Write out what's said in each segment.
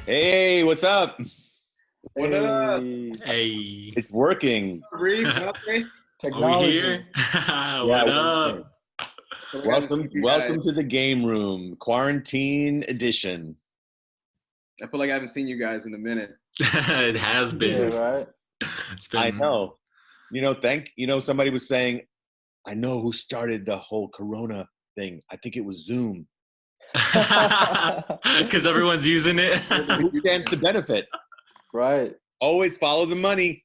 Hey, what's up? What up? Hey, It's working. Reed, okay? are we Technology. here? Yeah, What we're up? here. So I gotta see Welcome, you welcome guys. to the game room, quarantine edition. I feel like I haven't seen you guys in a minute. It has Yeah, been. right. It's I been. know. Somebody was saying, I know who started the whole Corona thing. I think it was Zoom. Because everyone's using it. Who stands to benefit? Right. Always follow the money,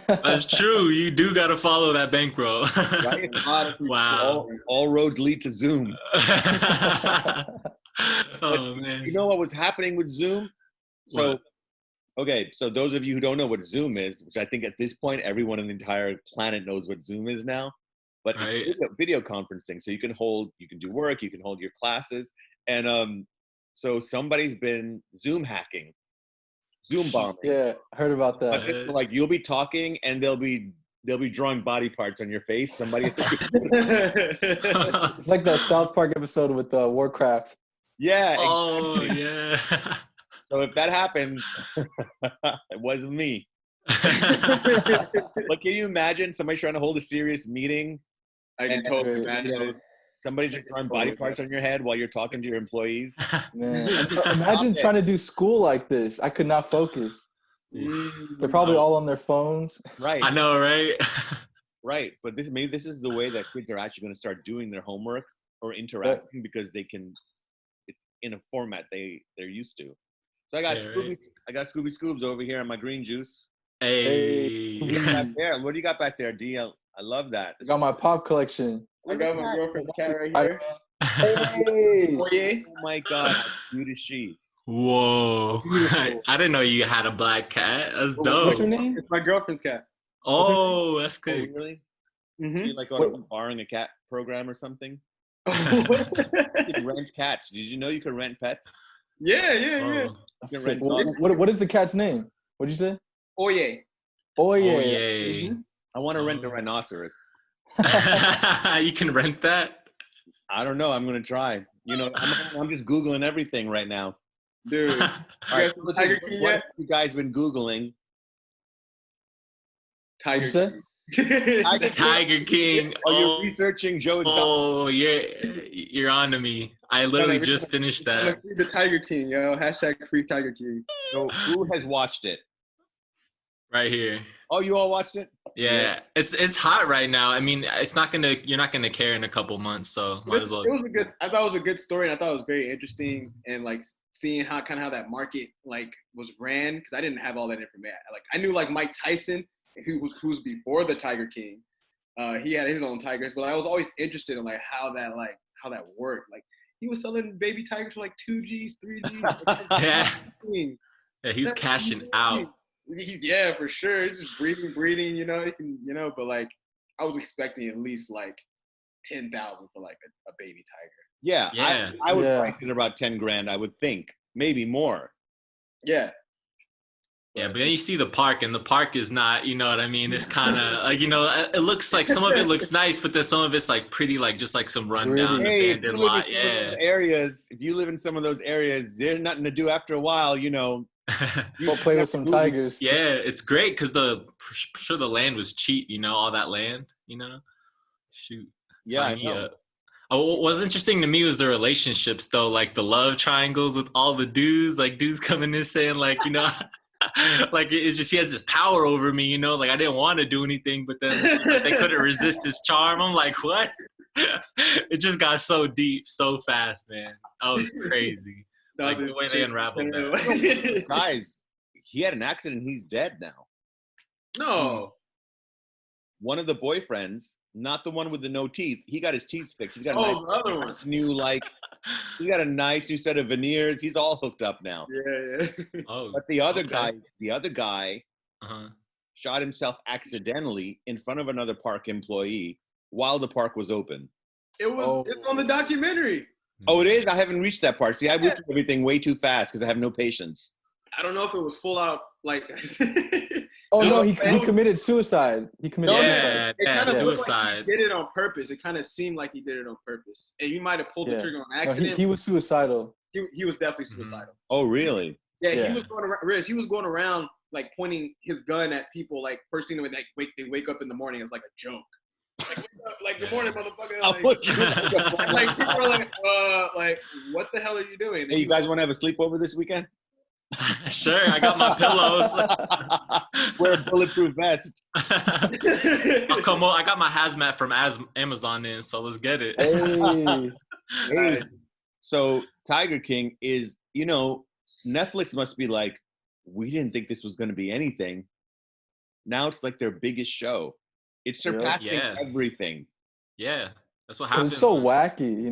That's true. You do got to follow that bankroll. right? A lot of people. Wow. All roads lead to Zoom. Oh, You man. know what was happening with Zoom? So, What? okay, so those of you who don't know what Zoom is, which I think at this point everyone on the entire planet knows what Zoom is now, but Right. it's video conferencing. So you can do work, you can hold your classes, and so somebody's been Zoom hacking, Zoom bombing. Yeah, heard about But that. it's like you'll be talking and they'll be drawing body parts on your face. Somebody, It's like that South Park episode with Warcraft. yeah. Oh, Exactly. yeah. So if that happens, it wasn't me. But can you imagine somebody trying to hold a serious meeting? I can totally imagine it. Somebody just throwing body parts on your head while you're talking to your employees. Man, imagine trying to do school like this. I could not focus. They're probably all on their phones. Right. I know, right? Right. But maybe this is the way that kids are actually going to start doing their homework or interacting because it's in a format they're used to. So I got Yeah, Scooby, right. I got Scooby Scoobs over here on my green juice. Hey. What do you got there? What do you got back there, D? I love that. I got my pop collection. I got my girlfriend's cat right here. Hey, Oh yeah. Oh my God, how cute is she? Whoa. Beautiful. I didn't know you had a black cat. That's what's dope. her name? It's my girlfriend's cat. Oh, that's Oh, good. really? Mm-hmm. You like on a borrowing a cat program or something? You can rent cats. Did you know you could rent pets? yeah. Oh. That's Get sick. red What is the cat's name? What'd you say? Oh yeah. Oh yeah. Oh, yay. Mhm. I want to rent a rhinoceros. You can rent that? I don't know. I'm gonna try. I'm just googling everything right now. Dude. All right, You guys Tiger King what yet? have you guys been googling? Tiger What'd you say? King. Tiger King. Oh, you're researching Joe Exotic. Oh, you're on to me. I literally just finished that. Free the Tiger King, yo. Hashtag free Tiger King. So who has watched it? Right here. Oh, you all watched it? Yeah. It's hot right now. I mean, you're not gonna care in a couple months, so might as well. I thought it was a good story, and I thought it was very interesting, and like seeing how that market like was ran, because I didn't have all that information. Like I knew like Mike Tyson, who's before the Tiger King. He had his own tigers, but I was always interested in like how that worked. Like he was selling baby tigers for like 2Gs, 3Gs. Yeah. King. Yeah, he's cashing out. Yeah, for sure. He's just breeding, but like I was expecting at least like 10,000 for like a baby tiger. Yeah. Yeah. I would price it about 10 grand, I would think. Maybe more. Yeah. Yeah, but then you see the park, and the park is not, you know what I mean? It's kind of like, it looks like some of it looks nice, but then some of it's like pretty, like just like some rundown abandoned lot. Yeah. If you live in some of those areas, there's nothing to do after a while, Go play with some tigers. Yeah, it's great because for sure the land was cheap, all that land, Shoot. Yeah, Sign me up. What was interesting to me was the relationships, though, like the love triangles with all the dudes, like dudes coming in saying, like, like it's just he has this power over me, like I didn't want to do anything, but then it's just like they couldn't resist his charm. I'm like, what? It just got so deep so fast, man. That was crazy. Like the way they unraveled that. Guys, he had an accident. He's dead now. No. One of the boyfriends, not the one with the no teeth, he got his teeth fixed. He's got the other one. He got a nice new set of veneers. He's all hooked up now. Yeah. Oh. But the other guy Uh-huh. shot himself accidentally in front of another park employee while the park was open. It's on the documentary. Oh, it is? I haven't reached that part. See, I went through everything way too fast because I have no patience. I don't know if it was full out like. Oh no, he committed suicide. He committed suicide. Suicide. Like he did it on purpose. It kind of seemed like he did it on purpose, and he might have pulled the trigger on accident. No, he was suicidal. He was definitely suicidal. Oh, really? Yeah, he was going around. Riz, he was going around like pointing his gun at people. Like first thing when they wake up in the morning, it's like a joke. Like, wake up, like good morning, motherfucker. Like people are like, what the hell are you doing? Hey, you guys want to have a sleepover this weekend? Sure, I got my pillows. Wear a bulletproof vest. I'll come on. I got my hazmat from Amazon in, so let's get it. Hey. So Tiger King is, Netflix must be like, we didn't think this was going to be anything. Now it's like their biggest show. It's surpassing everything. Yeah, that's what happens. It's so wacky,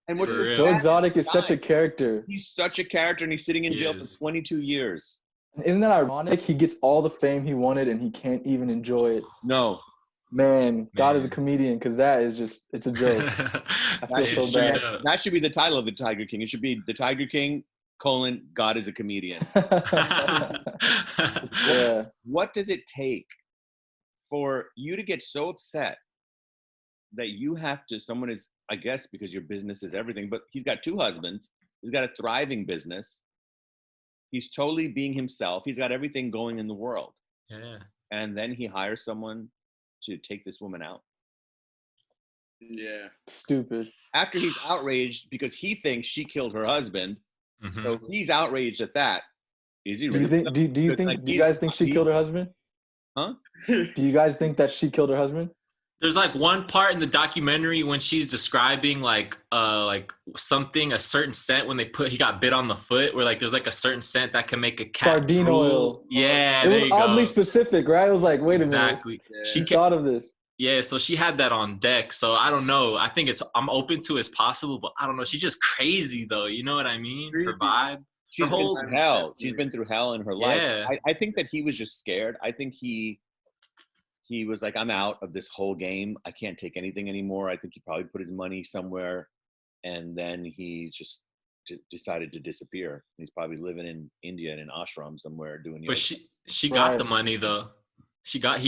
And what's Joe Exotic is such a character. He's such a character, and he's sitting in jail for 22 years. Isn't that ironic? He gets all the fame he wanted, and he can't even enjoy it. No. Man, God is a comedian, because that is it's a joke. I feel so bad. That should be the title of the Tiger King. It should be The Tiger King, God is a comedian. Yeah. What does it take for you to get so upset that you have to, someone is, I guess because your business is everything, but he's got 2 husbands. He's got a thriving business. He's totally being himself. He's got everything going in the world. Yeah. And then he hires someone to take this woman out. Yeah. Stupid. After he's outraged because he thinks she killed her husband. Mm-hmm. So he's outraged at that. Is he Do you think? Do you guys think she killed her husband? Huh? Do you guys think that she killed her husband? There's like one part in the documentary when she's describing like something, a certain scent when he got bit on the foot, where like there's like a certain scent that can make a cat sardine drool. oil. Yeah, it was oddly specific, right? It was like, wait a minute. Exactly. Yeah. She thought of this. Yeah, so she had that on deck. So I don't know. I think I'm open to as possible, but I don't know. She's just crazy though. You know what I mean? Her vibe. She's been through hell. She's been through hell in her life. Yeah. I think that he was just scared. I think he was like, I'm out of this whole game. I can't take anything anymore. I think he probably put his money somewhere, and then he just decided to disappear. He's probably living in India in an ashram somewhere doing yoga. But she got the money though. She got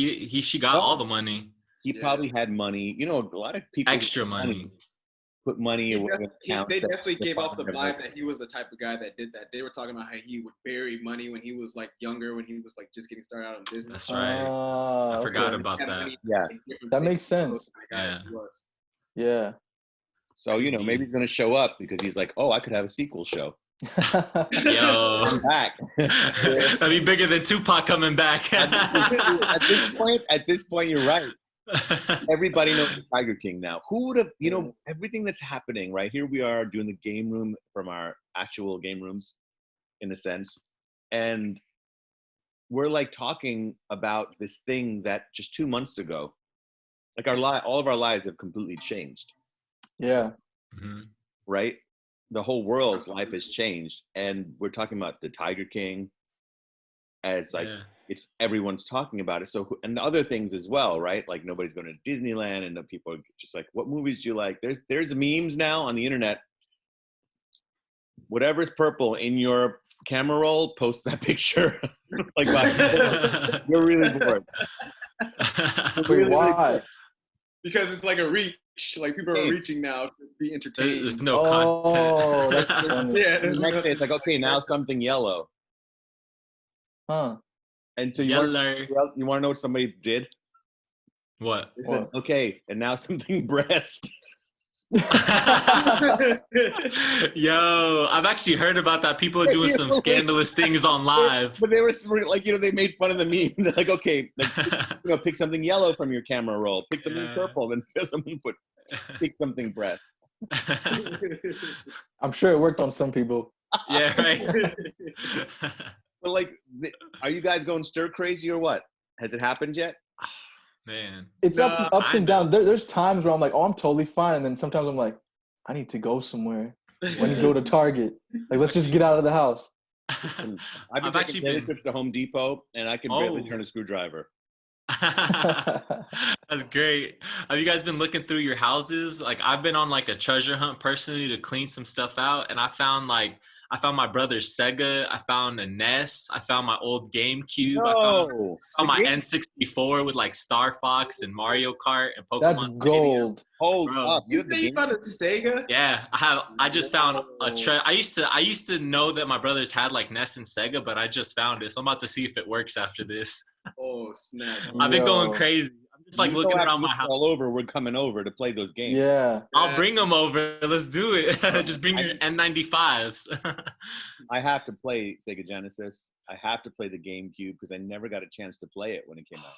all the money. He probably had money. A lot of people extra money. Put money away. They definitely gave off the vibe that he was the type of guy that did that. They were talking about how he would bury money when he was like younger, when he was like just getting started out in business. That's right. I forgot about that. Yeah, that makes sense. Yeah. So maybe he's gonna show up because he's like, oh, I could have a sequel show. Yo, I'm back. That'd be bigger than Tupac coming back. At this point, you're right. Everybody knows the Tiger King now. Who would have, everything that's happening right here? We are doing the game room from our actual game rooms, in a sense, and we're like talking about this thing that just 2 months ago, like all of our lives have completely changed. Yeah. Mm-hmm. Right. The whole world's life has changed, and we're talking about the Tiger King as like. Yeah. It's everyone's talking about it. So, and other things as well, right? Like nobody's going to Disneyland, and the people are just like, what movies do you like? There's memes now on the internet. Whatever's purple in your camera roll, post that picture. Like, you're really bored. Why? Because it's like a reach. Like people are reaching now to be entertained. There's no content. That's funny. Yeah. The next day, it's like, okay, now something yellow. Huh. And so you want to know what somebody did? What? They said, okay, and now something breast. Yo, I've actually heard about that. People are doing some scandalous things on live. But they were like, they made fun of the meme. They're like, okay, pick something yellow from your camera roll. Pick something purple. Then someone pick something breast. I'm sure it worked on some people. Yeah, right. But like, are you guys going stir crazy or what? Has it happened yet? Man, it's ups and downs. There's times where I'm like, oh, I'm totally fine, and then sometimes I'm like, I need to go somewhere. When you go to Target, like, let's just get out of the house. I've actually been trips to Home Depot, and I can barely turn a screwdriver. That's great. Have you guys been looking through your houses? Like, I've been on like a treasure hunt personally to clean some stuff out, and I found like I found my brother's Sega. I found a NES. I found my old GameCube. I No. found my N64 with like Star Fox and Mario Kart and Pokemon That's Stadium. gold. Hold Bro. up. You have the say you game? found a Sega? Yeah, I just found a Whoa. I used to know that my brothers had like NES and Sega, but I just found it. So I'm about to see if it works after this. Oh snap! I've been going Yo. crazy. I'm just like You looking know, after around my this is house. all over, we're coming over to play those games. Yeah. I'll bring them over. Let's do it. Just bring I- your N95s. I have to play Sega Genesis. I have to play the GameCube because I never got a chance to play it when it came out.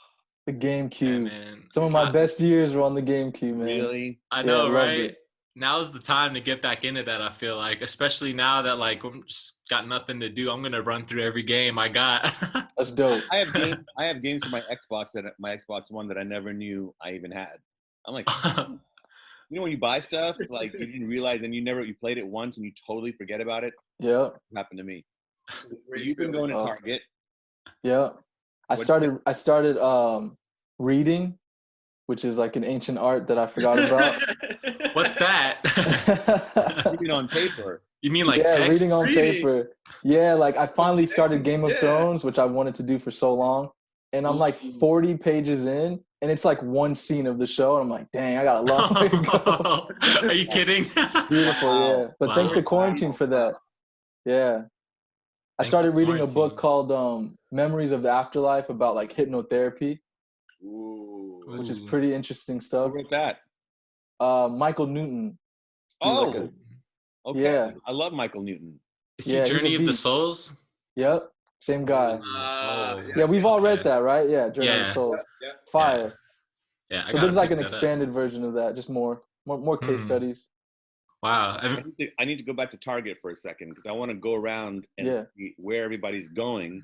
The Yeah, GameCube. man. Some of my best years were on the GameCube, man. Really? I Yeah, know, loved right? it. Now's the time to get back into that. I feel like, especially now that like I'm just got nothing to do. I'm gonna run through every game I got. That's dope. I have games for my Xbox One that I never knew I even had. I'm like, you know, when you buy stuff like you didn't realize, and you played it once and you totally forget about it. Yeah. It happened to me. You've been going to Awesome. Target. Yeah. I What- started reading, which is like an ancient art that I forgot about. What's that? Reading on paper. You mean like yeah, text? reading on Reading. paper. Yeah, like I finally started Game of Yeah. Thrones, which I wanted to do for so long. And I'm like 40 pages in, and it's like one scene of the show. And I'm like, dang, I got a long way to go. Are you kidding? Beautiful, Wow. yeah. But Wow. thank the quarantine for that. Yeah. I Thank started the reading a book quarantine. called Memories of the Afterlife about like hypnotherapy, Ooh. which is Ooh. pretty interesting Who stuff. wrote that? Michael Newton. Oh, like okay. Yeah. I love Michael Newton. Is he Yeah, he's a Journey of the beast. Souls? Yep. Same guy. Oh. Yeah, we've all read Okay. that, right? Yeah, Journey of the Yeah. Souls. Yeah. Fire. Yeah, I So gotta there's like pick an that up. expanded version of that, just more case Hmm. studies. Wow. I need to go back to Target for a second because I want to go around and Yeah. see where everybody's going.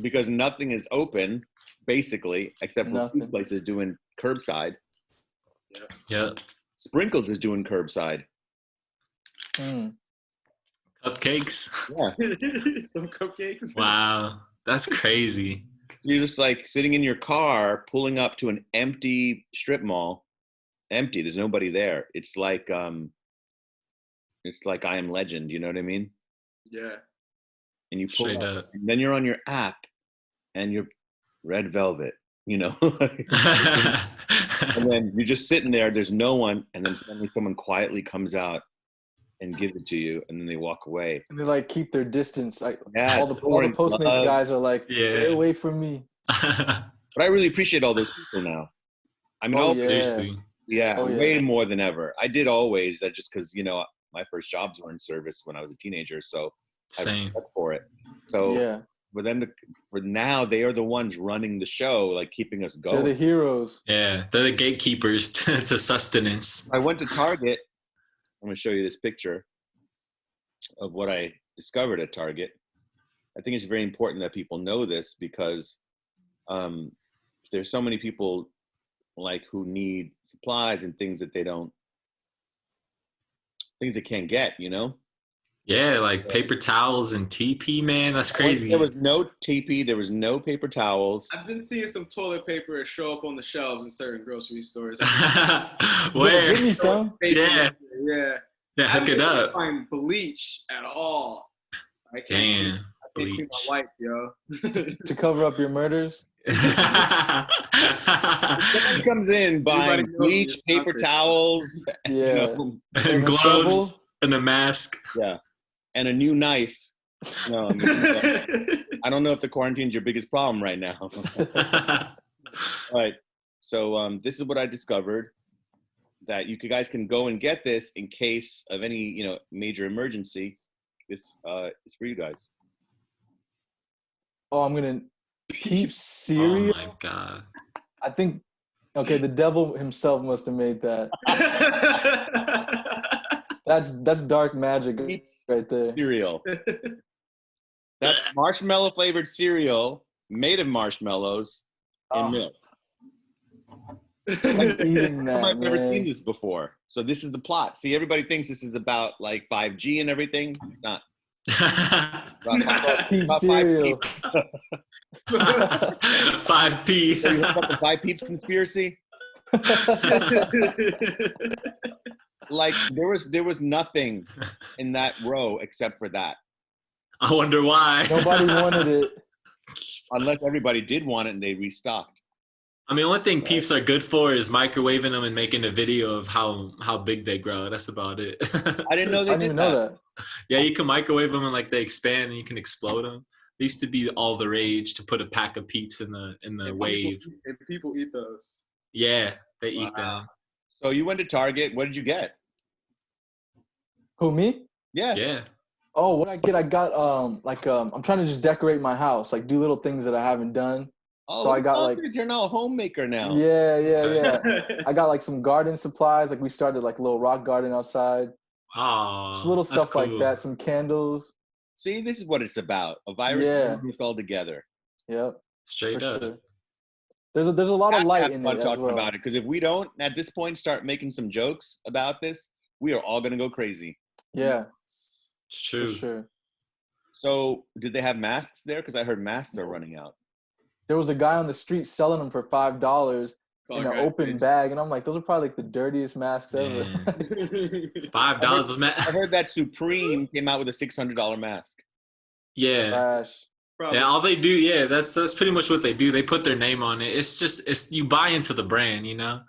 Because nothing is open, basically, except for Nothing. food places doing curbside. Yeah. Sprinkles is doing curbside. Mm. Cupcakes. Yeah. Some cupcakes. Wow. That's crazy. You're just like sitting in your car, pulling up to an empty strip mall. Empty. There's nobody there. It's like I Am Legend. You know what I mean? Yeah. And you pull Straight up, up. and then you're on your app, and you're Red Velvet. You know. And then you're just sitting there. There's no one, and then suddenly someone quietly comes out and gives it to you, and then they walk away. And they like keep their distance. Like Yeah, all the pouring Postmates love. guys are like, stay Yeah. away from me. But I really appreciate all those people now. I mean, Oh, all, yeah. Seriously. yeah, Oh, yeah. way more than ever. I did always just because my first jobs were in service when I was a teenager, so I Same. respect for it. So Yeah, for them for now, they are the ones running the show, like keeping us they're going. the heroes. Yeah. They're the gatekeepers to sustenance. I went to Target. I'm going to show you this picture of what I discovered at Target. I think it's very important that people know this because there's so many people like who need supplies and things that they can't get, Yeah, like paper towels and TP, man. That's crazy. There was no TP. There was no paper towels. I've been seeing some toilet paper show up on the shelves in certain grocery stores. Where? Give me some. Yeah. Yeah. Yeah, hook it I up. can't find bleach at all. I can't Damn. I can't clean Bleach. my wife, yo. To cover up your murders. Somebody comes in buying Everybody knows bleach, you're paper out there. towels, Yeah. And gloves shovel? and a mask. yeah, and a new knife. No, I mean, I don't know if the quarantine's your biggest problem right now. All right, so this is what I discovered, that you guys can go and get this in case of any major emergency. This is for you guys. Oh, I'm gonna keep Oh cereal. my god. I think. Okay, the devil himself must have made that. That's dark magic Peeps right there. cereal. That's marshmallow flavored cereal made of marshmallows and Oh. milk. I'm eating that, I've never seen man. this before. So this is the plot. See, everybody thinks this is about like 5G and everything. It's not. About Peep 5 cereal. peeps. 5P. So you heard about the 5 peeps conspiracy? like there was nothing in that row except for that. I wonder why. Nobody wanted it. Unless everybody did want it and they restocked. I mean, only thing peeps are good for is microwaving them and making a video of how big they grow. That's about it. I didn't know I they didn't did even know that. Yeah, you can microwave them and like they expand and you can explode them. It used to be all the rage to put a pack of peeps in the And wave. People eat those. Yeah, they eat Wow. them. So you went to Target. What did you get? Who, me? Yeah. Yeah. Oh, what I get? I got I'm trying to just decorate my house, like do little things that I haven't done. Oh, So I got like you're now a homemaker now. yeah. I got like some garden supplies. Like we started like a little rock garden outside. Oh, Just little that's stuff like cool. that. Some candles. See, this is what it's about. A virus brings us all together. Yep. Straight For up. sure. There's a lot of light in it as talking well. about it because if we don't at this point start making some jokes about this, we are all gonna go crazy. Yeah, It's true. for sure. So, did they have masks there? Because I heard masks are running out. There was a guy on the street selling them for $5 in an open bag, and I'm like, those are probably like the dirtiest masks ever. $5 man. I heard that Supreme came out with a $600 mask. Yeah. Trash. Yeah, all they do, yeah, that's pretty much what they do. They put their name on it. It's you buy into the brand, you know.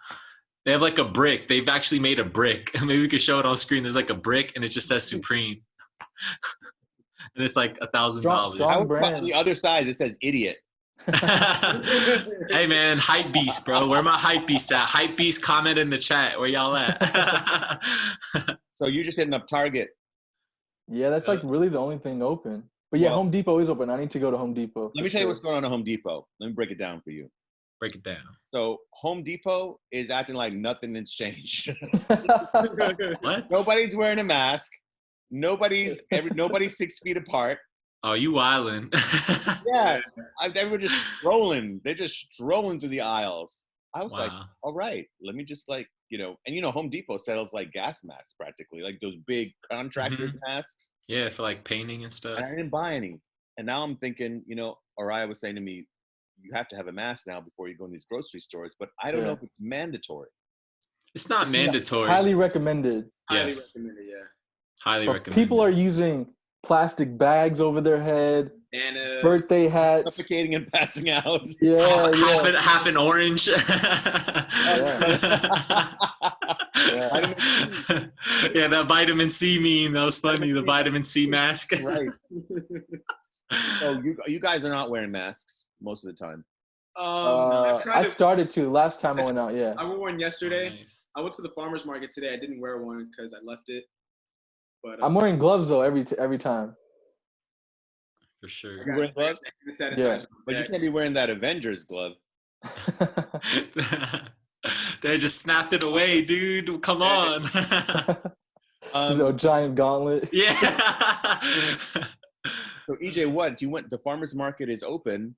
They have like a brick. They've actually made a brick. Maybe we could show it on screen. There's like a brick, and it just says Supreme, and it's like $1,000. Strong brand. On the other side, it says idiot. Hey man, hype beast, bro. Where my hype beast at? Hype beast, comment in the chat. Where y'all at? So you're just hitting up Target. Yeah, that's like really the only thing open. But yeah, Well, Home Depot is open. I need to go to Home Depot. Let me tell you what's going on at Home Depot. Let me break it down for you. Break it down. So Home Depot is acting like nothing has changed. What? Nobody's wearing a mask. Nobody's 6 feet apart. Oh, you wildin'. Yeah, they were just strolling. They're just strolling through the aisles. I was like, Wow. all right, let me just like, and Home Depot sells like gas masks practically, like those big contractor masks. Yeah, for like painting and stuff. And I didn't buy any. And now I'm thinking, Oriah was saying to me, you have to have a mask now before you go in these grocery stores, but I don't know if it's mandatory. It's not mandatory. Highly recommended. Highly recommended, yeah. Highly But recommended. people are using plastic bags over their head, And birthday hats. Suffocating and passing out. Yeah, half an orange. Yeah, that vitamin C meme, that was funny. The vitamin C mask. Right. So you guys are not wearing masks most of the time. I started to last time I went out. Yeah, I wore one yesterday. Oh, nice. I went to the farmer's market today. I didn't wear one because I left it. But I'm wearing gloves though every time. For sure. You wearing gloves? Yeah. But you can't be wearing that Avengers glove. They just snapped it away, dude. Come on. Just a giant gauntlet. Yeah. So EJ, what? The farmer's market is open.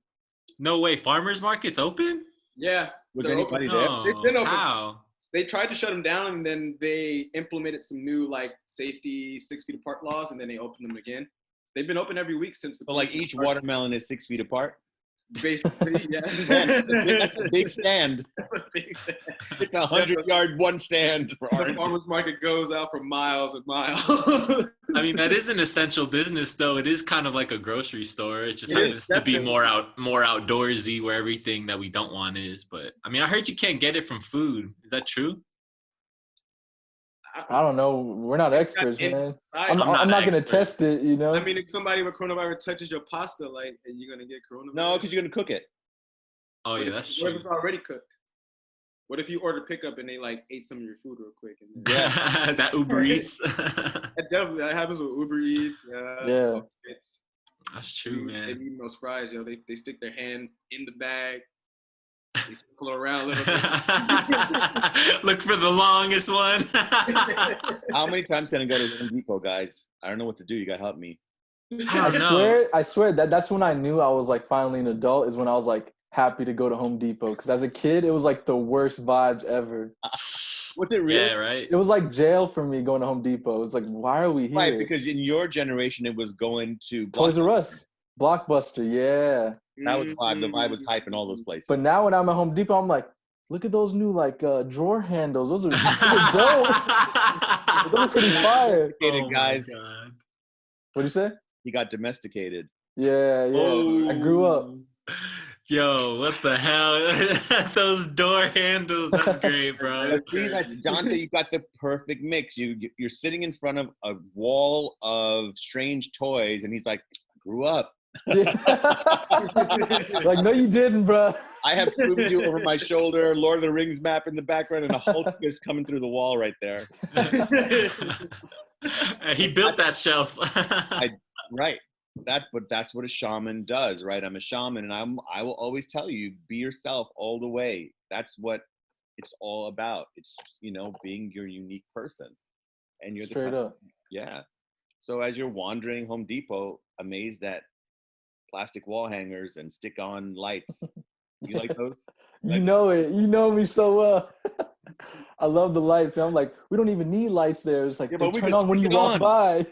No way. Farmers market's open? Yeah. Was they're anybody open. there? No. They've been open. How? They tried to shut them down, and then they implemented some new safety 6 feet apart laws, and then they opened them again. They've been open every week since the. So like each watermelon is 6 feet apart. Basically, yeah. That's a big stand. It's 100-yard one stand for The orange. farmer's market goes out for miles and miles. I mean, that is an essential business, though. It is kind of like a grocery store. It just It is, happens to be definitely. more outdoorsy, where everything that we don't want is. But I mean, I heard you can't get it from food. Is that true? I don't know. We're not experts, man. I'm not not an gonna expert. test it. I mean, if somebody with coronavirus touches your pasta, are you gonna get coronavirus? No, because you're gonna cook it. Oh yeah, that's What true. if it's already cooked? What if you order pickup and they ate some of your food real quick? And then, Yeah. That Uber Eats. that happens with Uber Eats. Yeah. That's true, They man. eat those fries, they stick their hand in the bag. They circle around a little bit. Look for the longest one. How many times can I go to Home Depot, guys? I don't know what to do. You gotta help me. I don't know. I swear that's when I knew I was like finally an adult, is when I was like happy to go to Home Depot. Because as a kid, it was like the worst vibes ever. Was it really? Yeah, right. It was like jail for me going to Home Depot. It was like, why are we here? Right, because in your generation, it was going to Toys R Blockbuster. Us, Blockbuster, yeah. That was the vibe. The vibe was hype in all those places. But now when I'm at Home Depot, I'm like, look at those new like drawer handles. Those are dope. Those are pretty fire. Oh guys. my God. What'd you say? He got domesticated. Yeah. Oh. I grew up. Yo, what the hell? Those door handles. That's great, bro. But see, that's Dante. You got the perfect mix. You're sitting in front of a wall of strange toys, and he's like, "Grew up." Yeah. Like, no, you didn't, bro. I have Scooby-Doo over my shoulder, Lord of the Rings map in the background, and a Hulk is coming through the wall right there. He built that shelf. Right. But that's what a shaman does, right? I'm a shaman, and I will always tell you, be yourself all the way. That's what it's all about. It's being your unique person, and you're Straight up. Yeah. So as you're wandering Home Depot, amazed at plastic wall hangers and stick-on lights. You like those? You know it. You know me so well. I love the lights. And I'm like, we don't even need lights there. It's like they turn on when you walk by.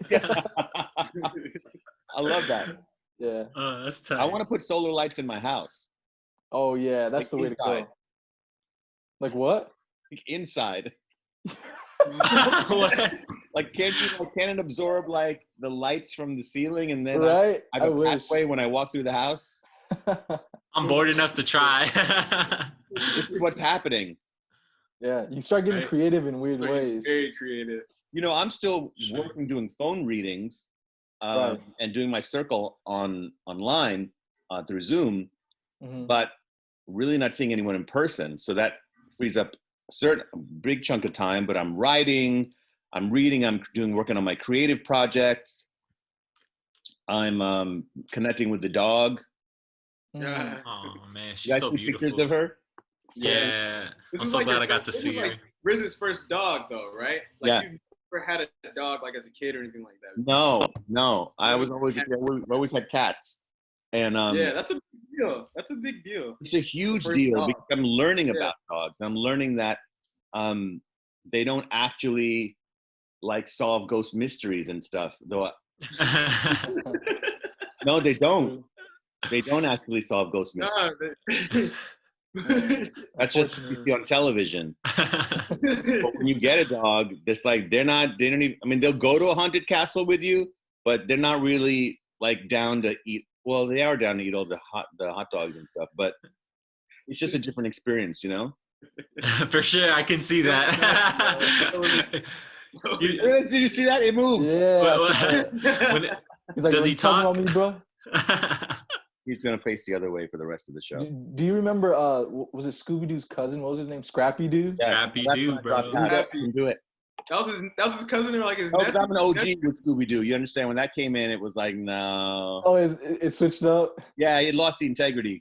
I love that. Yeah. Oh, that's tight. I want to put solar lights in my house. Oh yeah, that's the way to go. Like what? Like inside. What? Like can it absorb like the lights from the ceiling, and then right? I have a pathway when I walk through the house? I'm bored enough to try. This is what's happening. Yeah, you start getting creative in weird ways. Very creative. I'm still working doing phone readings and doing my circle online through Zoom, but really not seeing anyone in person. So that frees up a big chunk of time. But I'm writing, I'm reading, I'm working on my creative projects. I'm connecting with the dog. Yeah. Oh man, You she's guys so see beautiful. pictures of her? Yeah, This I'm is so like glad I got to this see is her. like Riz's first dog, though, right? Like Yeah. you've never had a dog like as a kid or anything like that. No. I was always we always had cats, and yeah, that's a big deal. That's a big deal. it's a huge First deal dog. because I'm learning about dogs. I'm learning that they don't actually like solve ghost mysteries and stuff. Though no, they don't. They don't actually solve ghost mysteries. That's just what you see on television. But when you get a dog, it's like they don't even, I mean, they'll go to a haunted castle with you, but they're not really like down to eat. Well, they are down to eat all the hot dogs and stuff, but it's just a different experience, For sure, I can see that. Did you see that? It moved. Yeah. He's like, does he talk? About me, bro? He's gonna face the other way for the rest of the show. Do you remember? Was it Scooby Doo's cousin? What was his name? Scrappy Doo. Yeah, Scrappy Doo, bro. Can do it. That was his cousin or like his Oh, nephew? I'm an OG with Scooby Doo. You understand? When that came in, it was like no. Oh, it switched up. Yeah, it lost the integrity.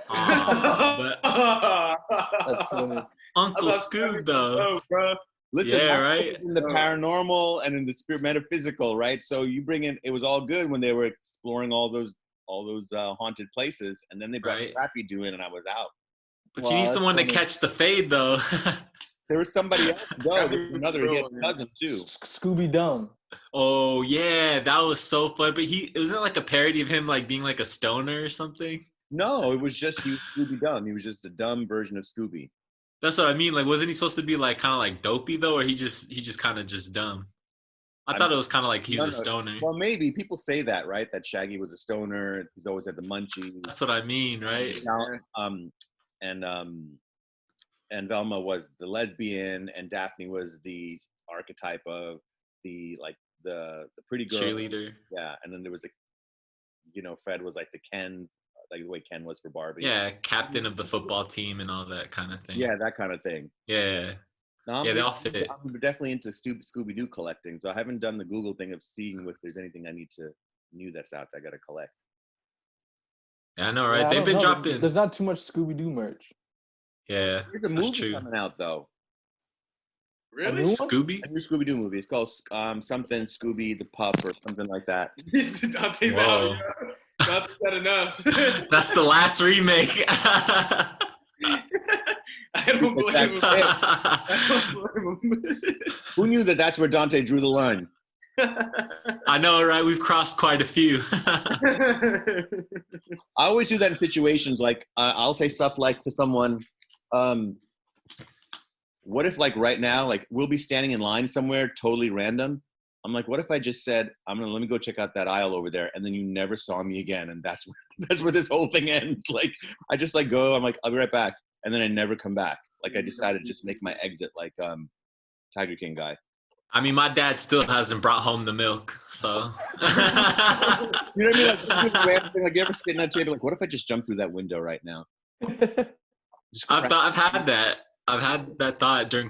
But That's funny. Uncle Scoob, though. Bro. Listen, Yeah, right. in the paranormal and in the spirit metaphysical, right? So you bring in, it was all good when they were exploring all those haunted places, and then they brought Scrappy Doo in, and I was out. But you need someone to catch the fade, though. There was somebody else. No, there was another. He had a cousin too. Scooby Dumb. Oh yeah, that was so fun. But wasn't it like a parody of him like being like a stoner or something? No, it was just Scooby Dumb. He was just a dumb version of Scooby. That's what I mean. Like, wasn't he supposed to be like kind of like dopey though, or he just kind of just dumb? I thought it was kind of like he was a stoner. Well, maybe people say that, right? That Shaggy was a stoner. He's always had the munchies. That's what I mean, right? And Velma was the lesbian, and Daphne was the archetype of the pretty girl cheerleader. Yeah, and then there was Fred was like the Ken, like the way Ken was for Barbie. Yeah, captain of the football team and all that kind of thing. Yeah, that kind of thing. Yeah. They all fit. I'm definitely into Scooby-Doo collecting, so I haven't done the Google thing of seeing if there's anything I need to new that's out that I got to collect. Yeah, I know, right? They've been dropping. There's not too much Scooby-Doo merch. Yeah, there's a movie coming out though. Really? Scooby? A new Scooby-Doo movie. It's called something Scooby the Pup or something like that. Dante's out. Dante's got enough. That's the last remake. I don't blame him. Who knew that's where Dante drew the line? I know, right? We've crossed quite a few. I always do that in situations like I'll say stuff like to someone, what if like right now, like we'll be standing in line somewhere totally random. I'm like, what if I just said, let me go check out that aisle over there, and then you never saw me again, and that's where this whole thing ends. Like I just like go, I'm like, I'll be right back, and then I never come back. Like I decided to just make my exit like Tiger King guy. I mean, my dad still hasn't brought home the milk, so. You know what I mean? Like, like you ever sit in that table, like, what if I just jump through that window right now? I've had that. I've had that thought during.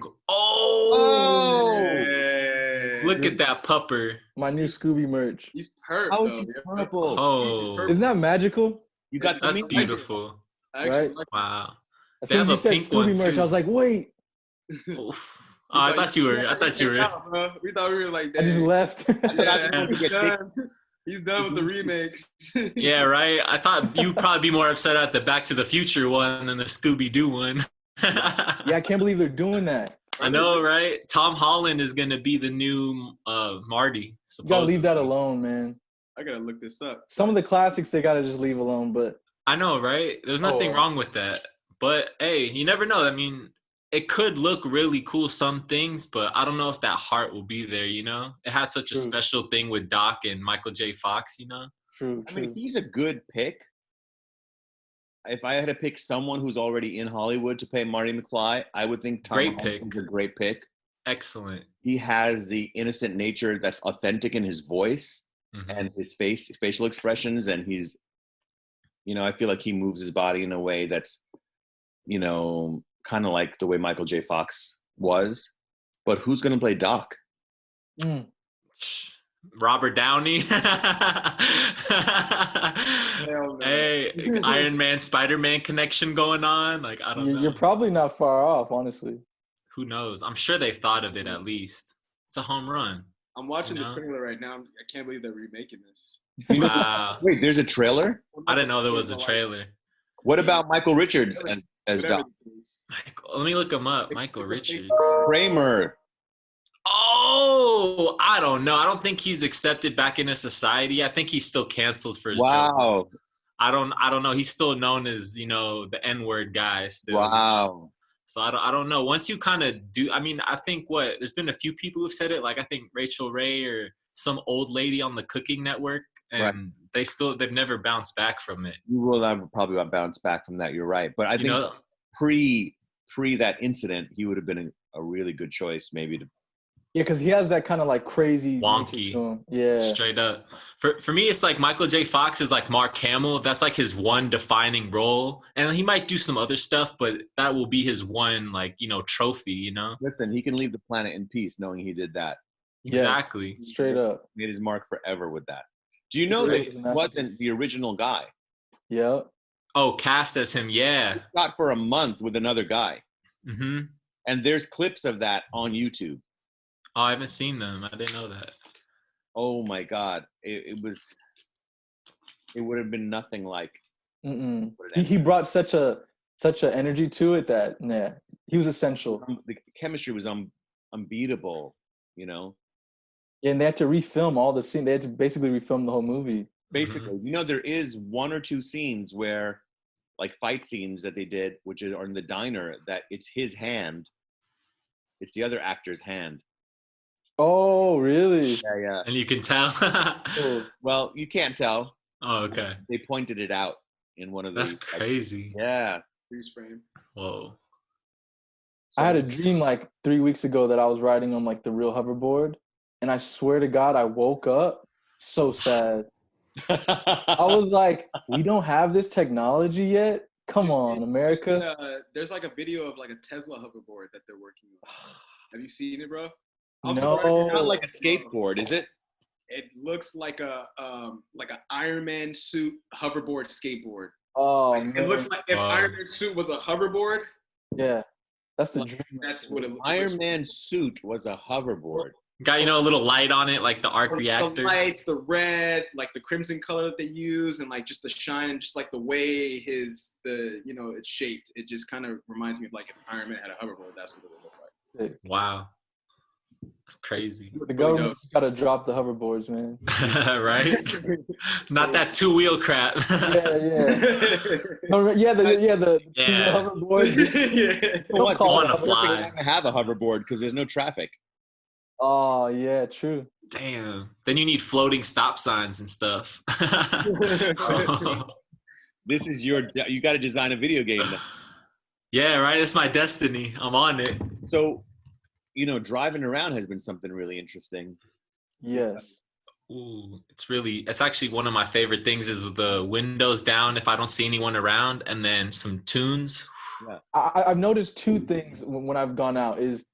Look at that pupper. My new Scooby merch. He's purple. How is he purple? Oh, Isn't that magical? You got that's beautiful. Right? Wow. As They soon as have you a said pink one Scooby merch, too. I was like, wait. Oof. Oh, I thought you were. We thought we were like that. I just left. He's done with the remakes. Yeah, right. I thought you'd probably be more upset at the Back to the Future one than the Scooby Doo one. Yeah, I can't believe they're doing that. I know, right? Tom Holland is gonna be the new Marty. You gotta leave that alone, man. I gotta look this up. Some of the classics they gotta just leave alone, but I know, right? There's nothing wrong with that. But hey, you never know. I mean, it could look really cool, some things, but I don't know if that heart will be there, you know? It has such a special thing with Doc and Michael J. Fox, you know? True. I mean, he's a good pick. If I had to pick someone who's already in Hollywood to play Marty McFly, I would think Tom Holland's a great pick. Excellent. He has the innocent nature that's authentic in his voice and his facial expressions, and he's, you know, I feel like he moves his body in a way that's, you know, kind of like the way Michael J. Fox was. But who's going to play Doc? Robert Downey. Hey, Iron Man, Spider-Man connection going on. Like, I don't know. You're probably not far off, honestly. Who knows? I'm sure they've thought of it at least. It's a home run. I'm watching the trailer right now. I can't believe they're remaking this. Wow. Wait, there's a trailer? I didn't know there was a trailer. What about Michael Richards as Doc? Let me look him up. Michael Richards. Kramer. Oh, I don't know. I don't think he's accepted back into society. I think he's still canceled for his jokes. I don't know. He's still known as, you know, the N-word guy still. Wow. So I don't know. Once you kind of do, I mean, I think there's been a few people who've said it. Like I think Rachel Ray or some old lady on the Cooking Network, and they've never bounced back from it. You will never probably bounce back from that. You're right. But I think pre that incident, he would have been a really good choice maybe to. Yeah, because he has that kind of like crazy wonky, yeah, straight up. For me, it's like Michael J. Fox is like Mark Hamill. That's like his one defining role, and he might do some other stuff, but that will be his one, like, you know, trophy. You know. Listen, he can leave the planet in peace, knowing he did that. Exactly. Yes, straight up. Made his mark forever with that. Do you know that he wasn't the original guy? Yeah. Oh, cast as him, yeah. He shot for a month with another guy. Mm-hmm. And there's clips of that on YouTube. Oh, I haven't seen them. I didn't know that. Oh my God. It would have been nothing like. He brought such a energy to it that he was essential. The chemistry was unbeatable, you know. Yeah, and they had to refilm all the scenes. They had to basically refilm the whole movie. Basically, you know, there is one or two scenes where, like fight scenes that they did, which are in the diner, that it's his hand. It's the other actor's hand. Oh, really? Yeah. And you can tell? Well, you can't tell. Oh, okay. They pointed it out in one of That's crazy. Yeah. Freeze frame. Whoa. So I had a dream like 3 weeks ago that I was riding on like the real hoverboard, and I swear to God, I woke up so sad. I was like, we don't have this technology yet? Come on, America. There's like a video of like a Tesla hoverboard that they're working on. Have you seen it, bro? No. It's not like a skateboard, is it? It looks like an Iron Man suit hoverboard skateboard. Oh, like, it looks like if Iron Man suit was a hoverboard. Yeah, that's the dream. That's what it looks Iron like. Man suit was a hoverboard. Got, you know, a little light on it, like the arc reactor. The lights, the red, like the crimson color that they use, and like just the shine, and just like the way it's shaped. It just kind of reminds me of like if Iron Man had a hoverboard, that's what it would look like. Wow. That's crazy. The government's got to drop the hoverboards, man. Right? Not that 2-wheel crap. No, the hoverboard. Yeah. Don't call it a fly. fly. You're not gonna have a hoverboard because there's no traffic. Oh yeah, true. Damn. Then you need floating stop signs and stuff. This is you got to design a video game now. Yeah, right. It's my destiny. I'm on it. So, driving around has been something really interesting. Yes. Ooh, it's actually one of my favorite things is the windows down if I don't see anyone around, and then some tunes. Yeah. I've noticed two things when I've gone out is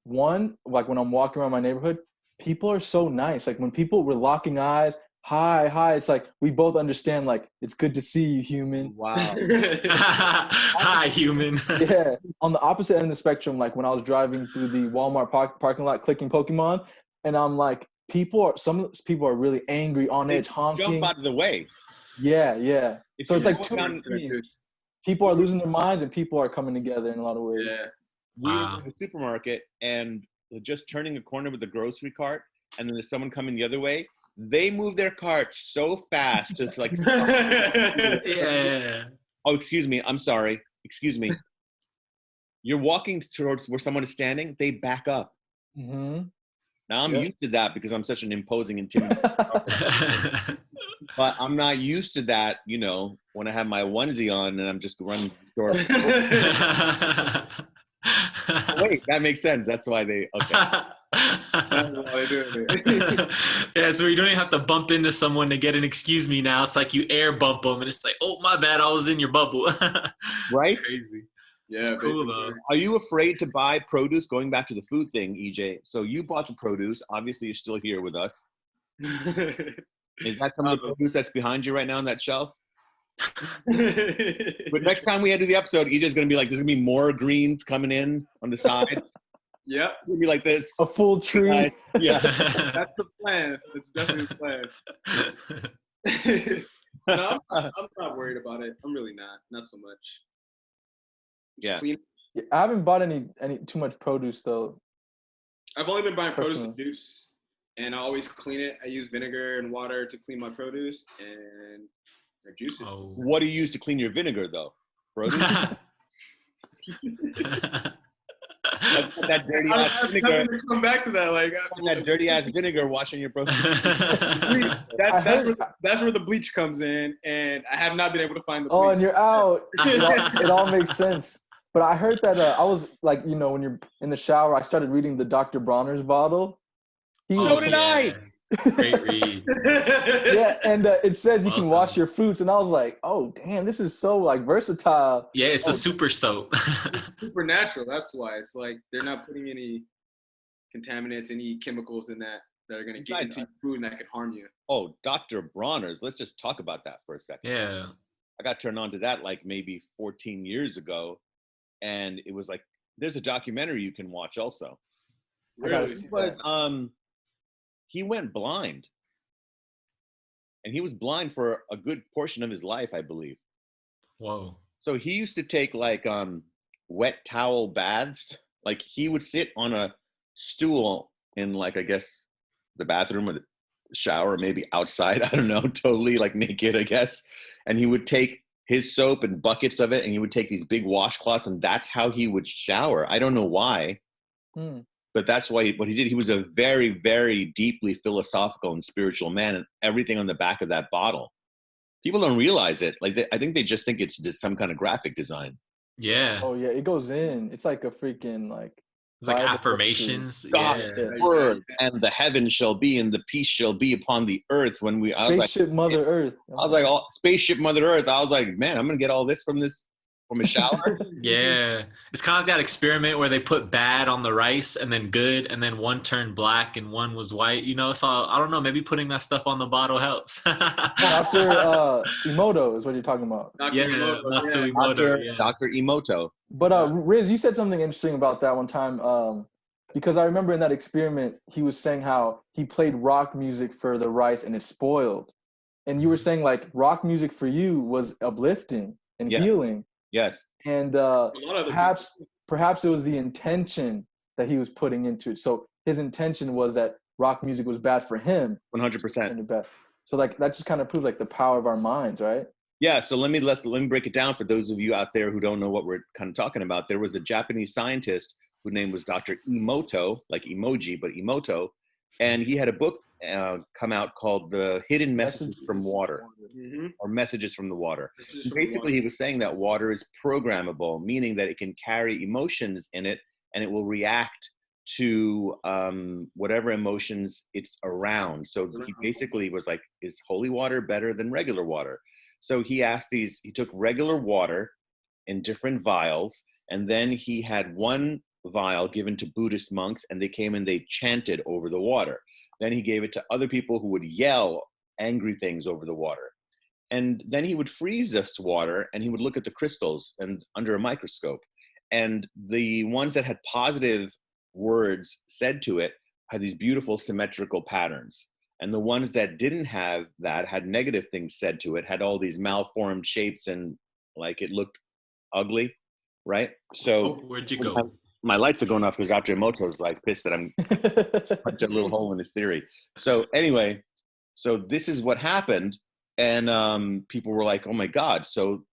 one, like when I'm walking around my neighborhood, people are so nice. Like when people were locking eyes, hi, it's like we both understand, like, it's good to see you, human. Wow. Hi, human. Yeah. On the opposite end of the spectrum, like when I was driving through the Walmart parking lot clicking Pokemon, and I'm like, some people are really angry, on edge, honking. Jump out of the way. Yeah. So it's like two things. people are losing their minds and people are coming together in a lot of ways. Yeah. We were in the supermarket and just turning a corner with the grocery cart, and then there's someone coming the other way. They move their cart so fast. It's like, Yeah. oh, excuse me. I'm sorry. Excuse me. You're walking towards where someone is standing. They back up. Mm-hmm. Now I'm used to that because I'm such an imposing, intimidating. But I'm not used to that, when I have my onesie on and I'm just running door. Wait, that makes sense. That's why they. Okay. Yeah, so you don't even have to bump into someone to get an excuse me now. It's like you air bump them and it's like, oh, my bad, I was in your bubble. Right? It's crazy. Yeah, it's cool though. Are you afraid to buy produce? Going back to the food thing, EJ. So you bought the produce. Obviously, you're still here with us. Is that some of the produce that's behind you right now on that shelf? But next time we do the episode, EJ's going to be like, there's going to be more greens coming in on the side. Yep. It's going to be like this. A full tree. Yeah. That's the plan. That's definitely the plan. No, I'm not worried about it. I'm really not. Not so much. Yeah. I haven't bought any too much produce though. I've only been buying produce and juice, and I always clean it. I use vinegar and water to clean my produce, and I juice it. Oh. What do you use to clean your vinegar though? Produce? That dirty ass vinegar. To come back to that, like that dirty ass vinegar washing your produce. That's where the bleach comes in, and I have not been able to find the bleach. Oh, and you're out. It all makes sense. But I heard that I was like, when you're in the shower, I started reading the Dr. Bronner's bottle. So did I. Great read. Yeah, and it says you can wash your fruits, and I was like, oh damn, this is so like versatile. Yeah, it's a super soap. Super natural. That's why it's like they're not putting any contaminants, any chemicals in that are going to get into your food and that could harm you. Oh, Dr. Bronner's. Let's just talk about that for a second. Yeah. I got turned on to that like maybe 14 years ago, and it was like there's a documentary you can watch also. Really? He went blind. And he was blind for a good portion of his life, I believe. Whoa. So he used to take like wet towel baths. Like he would sit on a stool in like, I guess, the bathroom or the shower, or maybe outside. I don't know, totally like naked, I guess. And he would take his soap and buckets of it, and he would take these big washcloths, and that's how he would shower. I don't know why. But that's why what he did. He was a very, very deeply philosophical and spiritual man, and everything on the back of that bottle. People don't realize it. Like I think they just think it's just some kind of graphic design. Yeah. Oh yeah, it goes in. It's like a freaking like. It's like affirmations. Word, and the heavens shall be, and the peace shall be upon the earth. When we spaceship Mother Earth. I was like, spaceship Mother Earth. I was like, man, I'm gonna get all this from a shower. Yeah, it's kind of like that experiment where they put bad on the rice and then good, and then one turned black and one was white, so I don't know, maybe putting that stuff on the bottle helps. Dr. Emoto is what you're talking about. Dr. Emoto. But Riz, you said something interesting about that one time, because I remember in that experiment he was saying how he played rock music for the rice and it spoiled, and you were saying like rock music for you was uplifting and healing. Yes. And perhaps it was the intention that he was putting into it. So his intention was that rock music was bad for him. 100%. So like that just kind of proves like the power of our minds, right? Yeah, so let me break it down for those of you out there who don't know what we're kind of talking about. There was a Japanese scientist whose name was Dr. Emoto, like emoji, but Emoto, and he had a book come out called The Hidden Messages from Water, or Messages from the Water. Basically, he was saying that water is programmable, meaning that it can carry emotions in it, and it will react to whatever emotions it's around. So he basically was like, is holy water better than regular water? So he took regular water in different vials, and then he had one vial given to Buddhist monks, and they came and they chanted over the water. Then he gave it to other people who would yell angry things over the water. And then he would freeze this water, and he would look at the crystals and under a microscope. And the ones that had positive words said to it had these beautiful symmetrical patterns. And the ones that didn't have that, had negative things said to it, had all these malformed shapes and like it looked ugly, right? So where'd you go? My lights are going off because Dr. Emoto's like pissed that I'm punching a little hole in his theory. So anyway, so this is what happened. And people were like, oh my God. So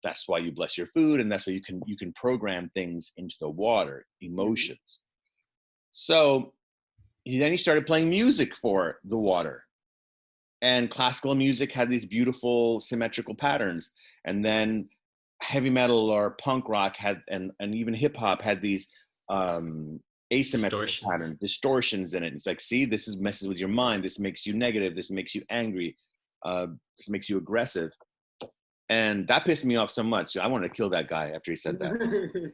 that's why you bless your food, and that's why you can program things into the water, emotions. So then he started playing music for the water, and classical music had these beautiful symmetrical patterns, and then heavy metal or punk rock had, and even hip hop had these asymmetrical patterns, distortions in it. It's like, see, this messes with your mind. This makes you negative. This makes you angry. This makes you aggressive. And that pissed me off so much. I wanted to kill that guy after he said that.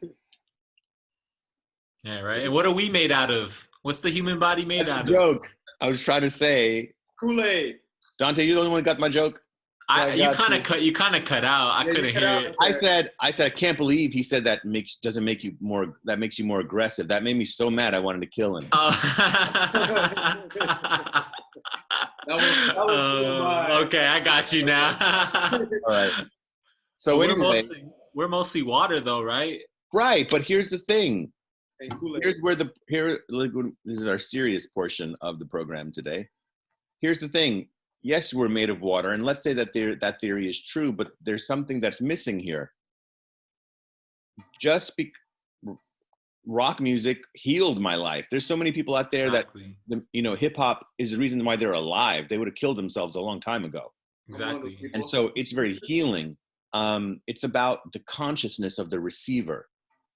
Yeah, right. And what are we made out of? What's the human body made out of? Joke. I was trying to say Kool-Aid. Dante, you're the only one who got my joke. You kind of cut out. I couldn't hear it. I said, I can't believe he said that makes you more aggressive. That made me so mad. I wanted to kill him. Okay, I got you now. All right. So anyway, we're mostly water, though, right? Right, but here's the thing. And This is our serious portion of the program today. Here's the thing. Yes, we're made of water, and let's say that that theory is true, but there's something that's missing here. Rock music healed my life. There's so many people out there that, hip hop is the reason why they're alive. They would have killed themselves a long time ago. Exactly. And so it's very healing. It's about the consciousness of the receiver.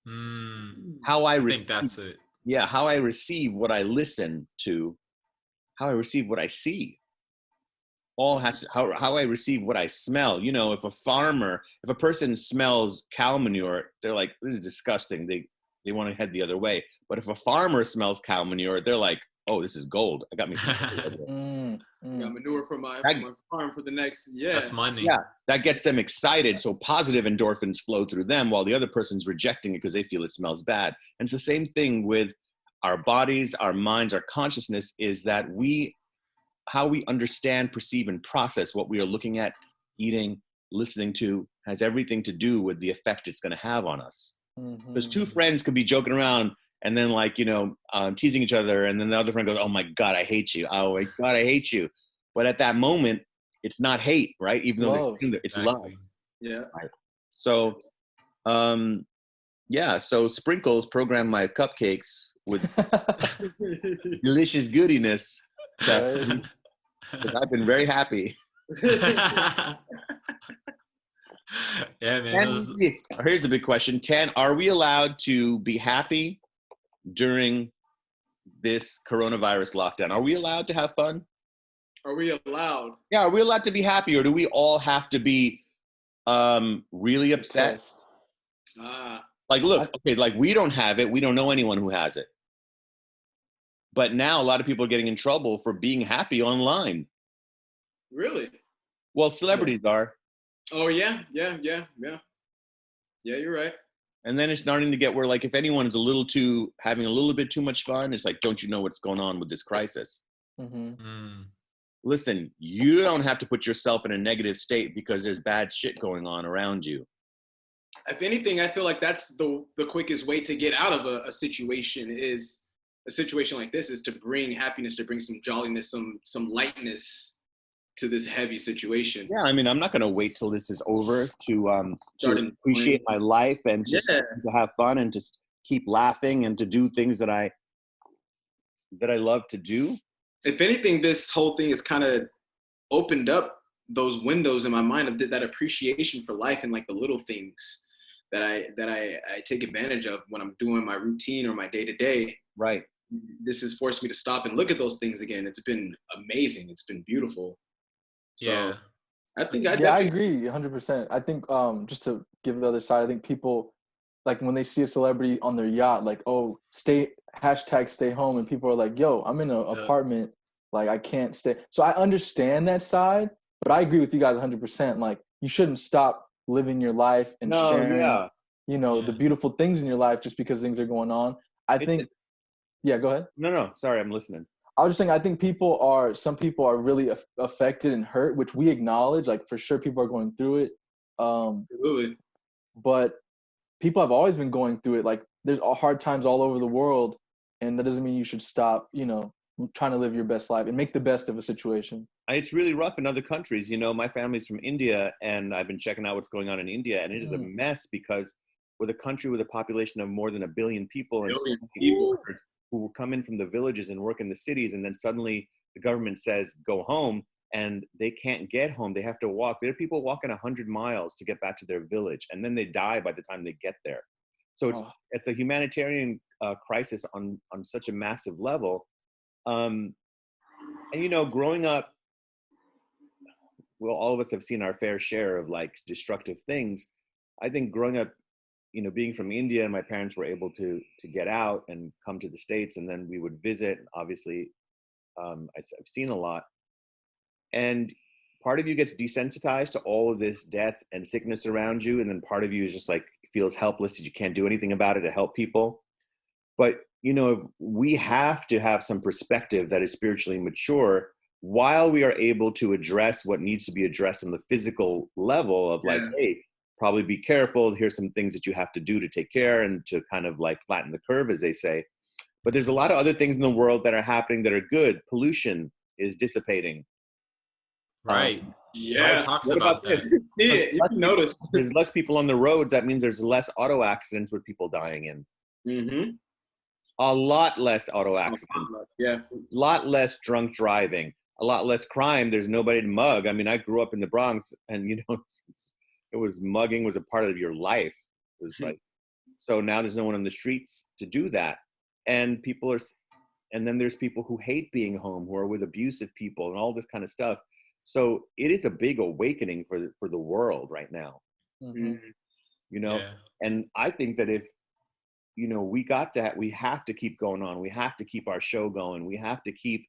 I think that's it. Yeah, how I receive what I listen to, how I receive what I see. How I receive what I smell. You know, if a person smells cow manure, they're like, this is disgusting. They want to head the other way. But if a farmer smells cow manure, they're like, oh, this is gold. I got me some got manure for my farm for the next year. That's money. Yeah, that gets them excited. So positive endorphins flow through them while the other person's rejecting it because they feel it smells bad. And it's the same thing with our bodies, our minds, our consciousness, is that how we understand, perceive, and process what we are looking at, eating, listening to, has everything to do with the effect it's going to have on us. Because two friends could be joking around and then teasing each other, and then the other friend goes, oh my God, I hate you. Oh my God, I hate you. But at that moment, it's not hate, right? Even though it's love. Yeah. Right. So, so sprinkles program my cupcakes with delicious goodiness. I've been very happy. Yeah, man. Here's a big question. Are we allowed to be happy during this coronavirus lockdown? Are we allowed to have fun? Are we allowed? Yeah, are we allowed to be happy, or do we all have to be really upset? Look, we don't have it. We don't know anyone who has it. But now a lot of people are getting in trouble for being happy online. Really? Well, celebrities are. Oh, yeah. Yeah, you're right. And then it's starting to get where, if anyone's having a little bit too much fun, it's like, don't you know what's going on with this crisis? Listen, you don't have to put yourself in a negative state because there's bad shit going on around you. If anything, I feel like that's the quickest way to get out of a situation is a situation like this is to bring happiness, to bring some jolliness, some lightness to this heavy situation. Yeah, I mean, I'm not going to wait till this is over to Start appreciate my life and Yeah. to have fun and to keep laughing and to do things that I love to do. If anything, this whole thing has kind of opened up those windows in my mind of that appreciation for life and like the little things that I take advantage of when I'm doing my routine or my day to day. Right. This has forced me to stop and look at those things again. It's been amazing. It's been beautiful. So Yeah. I think I agree 100%. I think just to give the other side, I think people like when they see a celebrity on their yacht, like, oh, stay home, and people are like, yo, I'm in an apartment, like I can't stay. So I understand that side, but I agree with you guys 100%. Like you shouldn't stop living your life and sharing, the beautiful things in your life just because things are going on. Yeah, go ahead. No, sorry, I'm listening. I was just saying, I think some people are really affected and hurt, which we acknowledge. Like for sure, people are going through it. Absolutely. But people have always been going through it. Like there's hard times all over the world, and that doesn't mean you should stop, trying to live your best life and make the best of a situation. It's really rough in other countries. My family's from India, and I've been checking out what's going on in India, and it is a mess because with a country with a population of more than 1 billion people and people who will come in from the villages and work in the cities, and then suddenly the government says go home, and they can't get home. They have to walk. There are people walking 100 miles to get back to their village, and then they die by the time they get there. So it's a humanitarian crisis on such a massive level. And growing up, well, all of us have seen our fair share of like destructive things. I think growing up, being from India, and my parents were able to get out and come to the States, and then we would visit. Obviously, I've seen a lot. And part of you gets desensitized to all of this death and sickness around you. And then part of you is just like, feels helpless. You can't do anything about it to help people. But, we have to have some perspective that is spiritually mature while we are able to address what needs to be addressed on the physical level of like, hey, probably be careful. Here's some things that you have to do to take care and to kind of like flatten the curve, as they say. But there's a lot of other things in the world that are happening that are good. Pollution is dissipating. Right. Yeah. Talks what about this? Yeah, you can notice. There's less people on the roads. That means there's less auto accidents with people dying in. Mm-hmm. A lot less auto accidents. Yeah. A lot less drunk driving. A lot less crime. There's nobody to mug. I mean, I grew up in the Bronx, and it was mugging was a part of your life. It was like, so now there's no one on the streets to do that, and then there's people who hate being home, who are with abusive people, and all this kind of stuff. So it is a big awakening for the world right now. Mm-hmm. And I think that if we have to keep going on. We have to keep our show going. We have to keep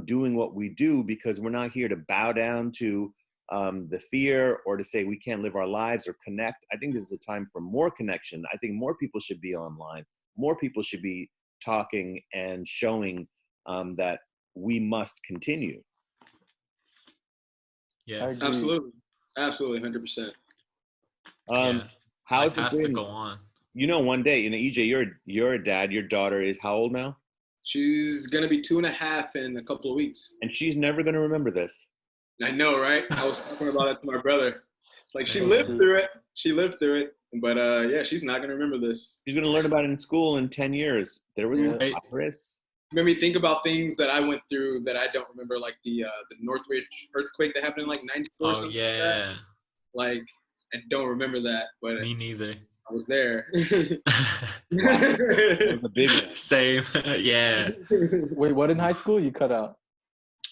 doing what we do, because we're not here to bow down to the fear or to say we can't live our lives or connect. I think this is a time for more connection. I think more people should be online. More people should be talking and showing that we must continue. Yes. Absolutely. 100%. How's life has it been? to go on. One day, EJ, you're a dad. Your daughter is how old now? She's gonna be 2.5 in a couple of weeks. And she's never gonna remember this. I know, right? I was talking about it to my brother. It's like she lived through it. But yeah, she's not gonna remember this. She's gonna learn about it in school in 10 years. There was a virus. Made me think about things that I went through that I don't remember, like the Northridge earthquake that happened in like '94 or something. Yeah. Like I don't remember that, but me neither. I was there. That was a big one. Same. Yeah. Wait, what in high school? You cut out.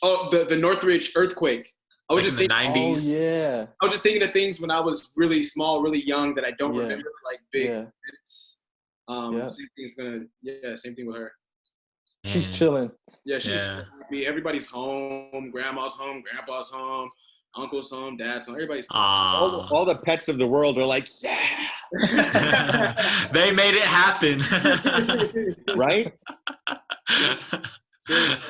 Oh, the Northridge earthquake. I was Like just thinking. In the 90s. Oh yeah. I was just thinking of things when I was really small, really young that I don't remember, like big events. Same thing with her. She's chilling. Yeah, she's happy. Everybody's home. Grandma's home. Grandpa's home. Uncle's home. Dad's home. Everybody's home. All the pets of the world are like, yeah. They made it happen. Right?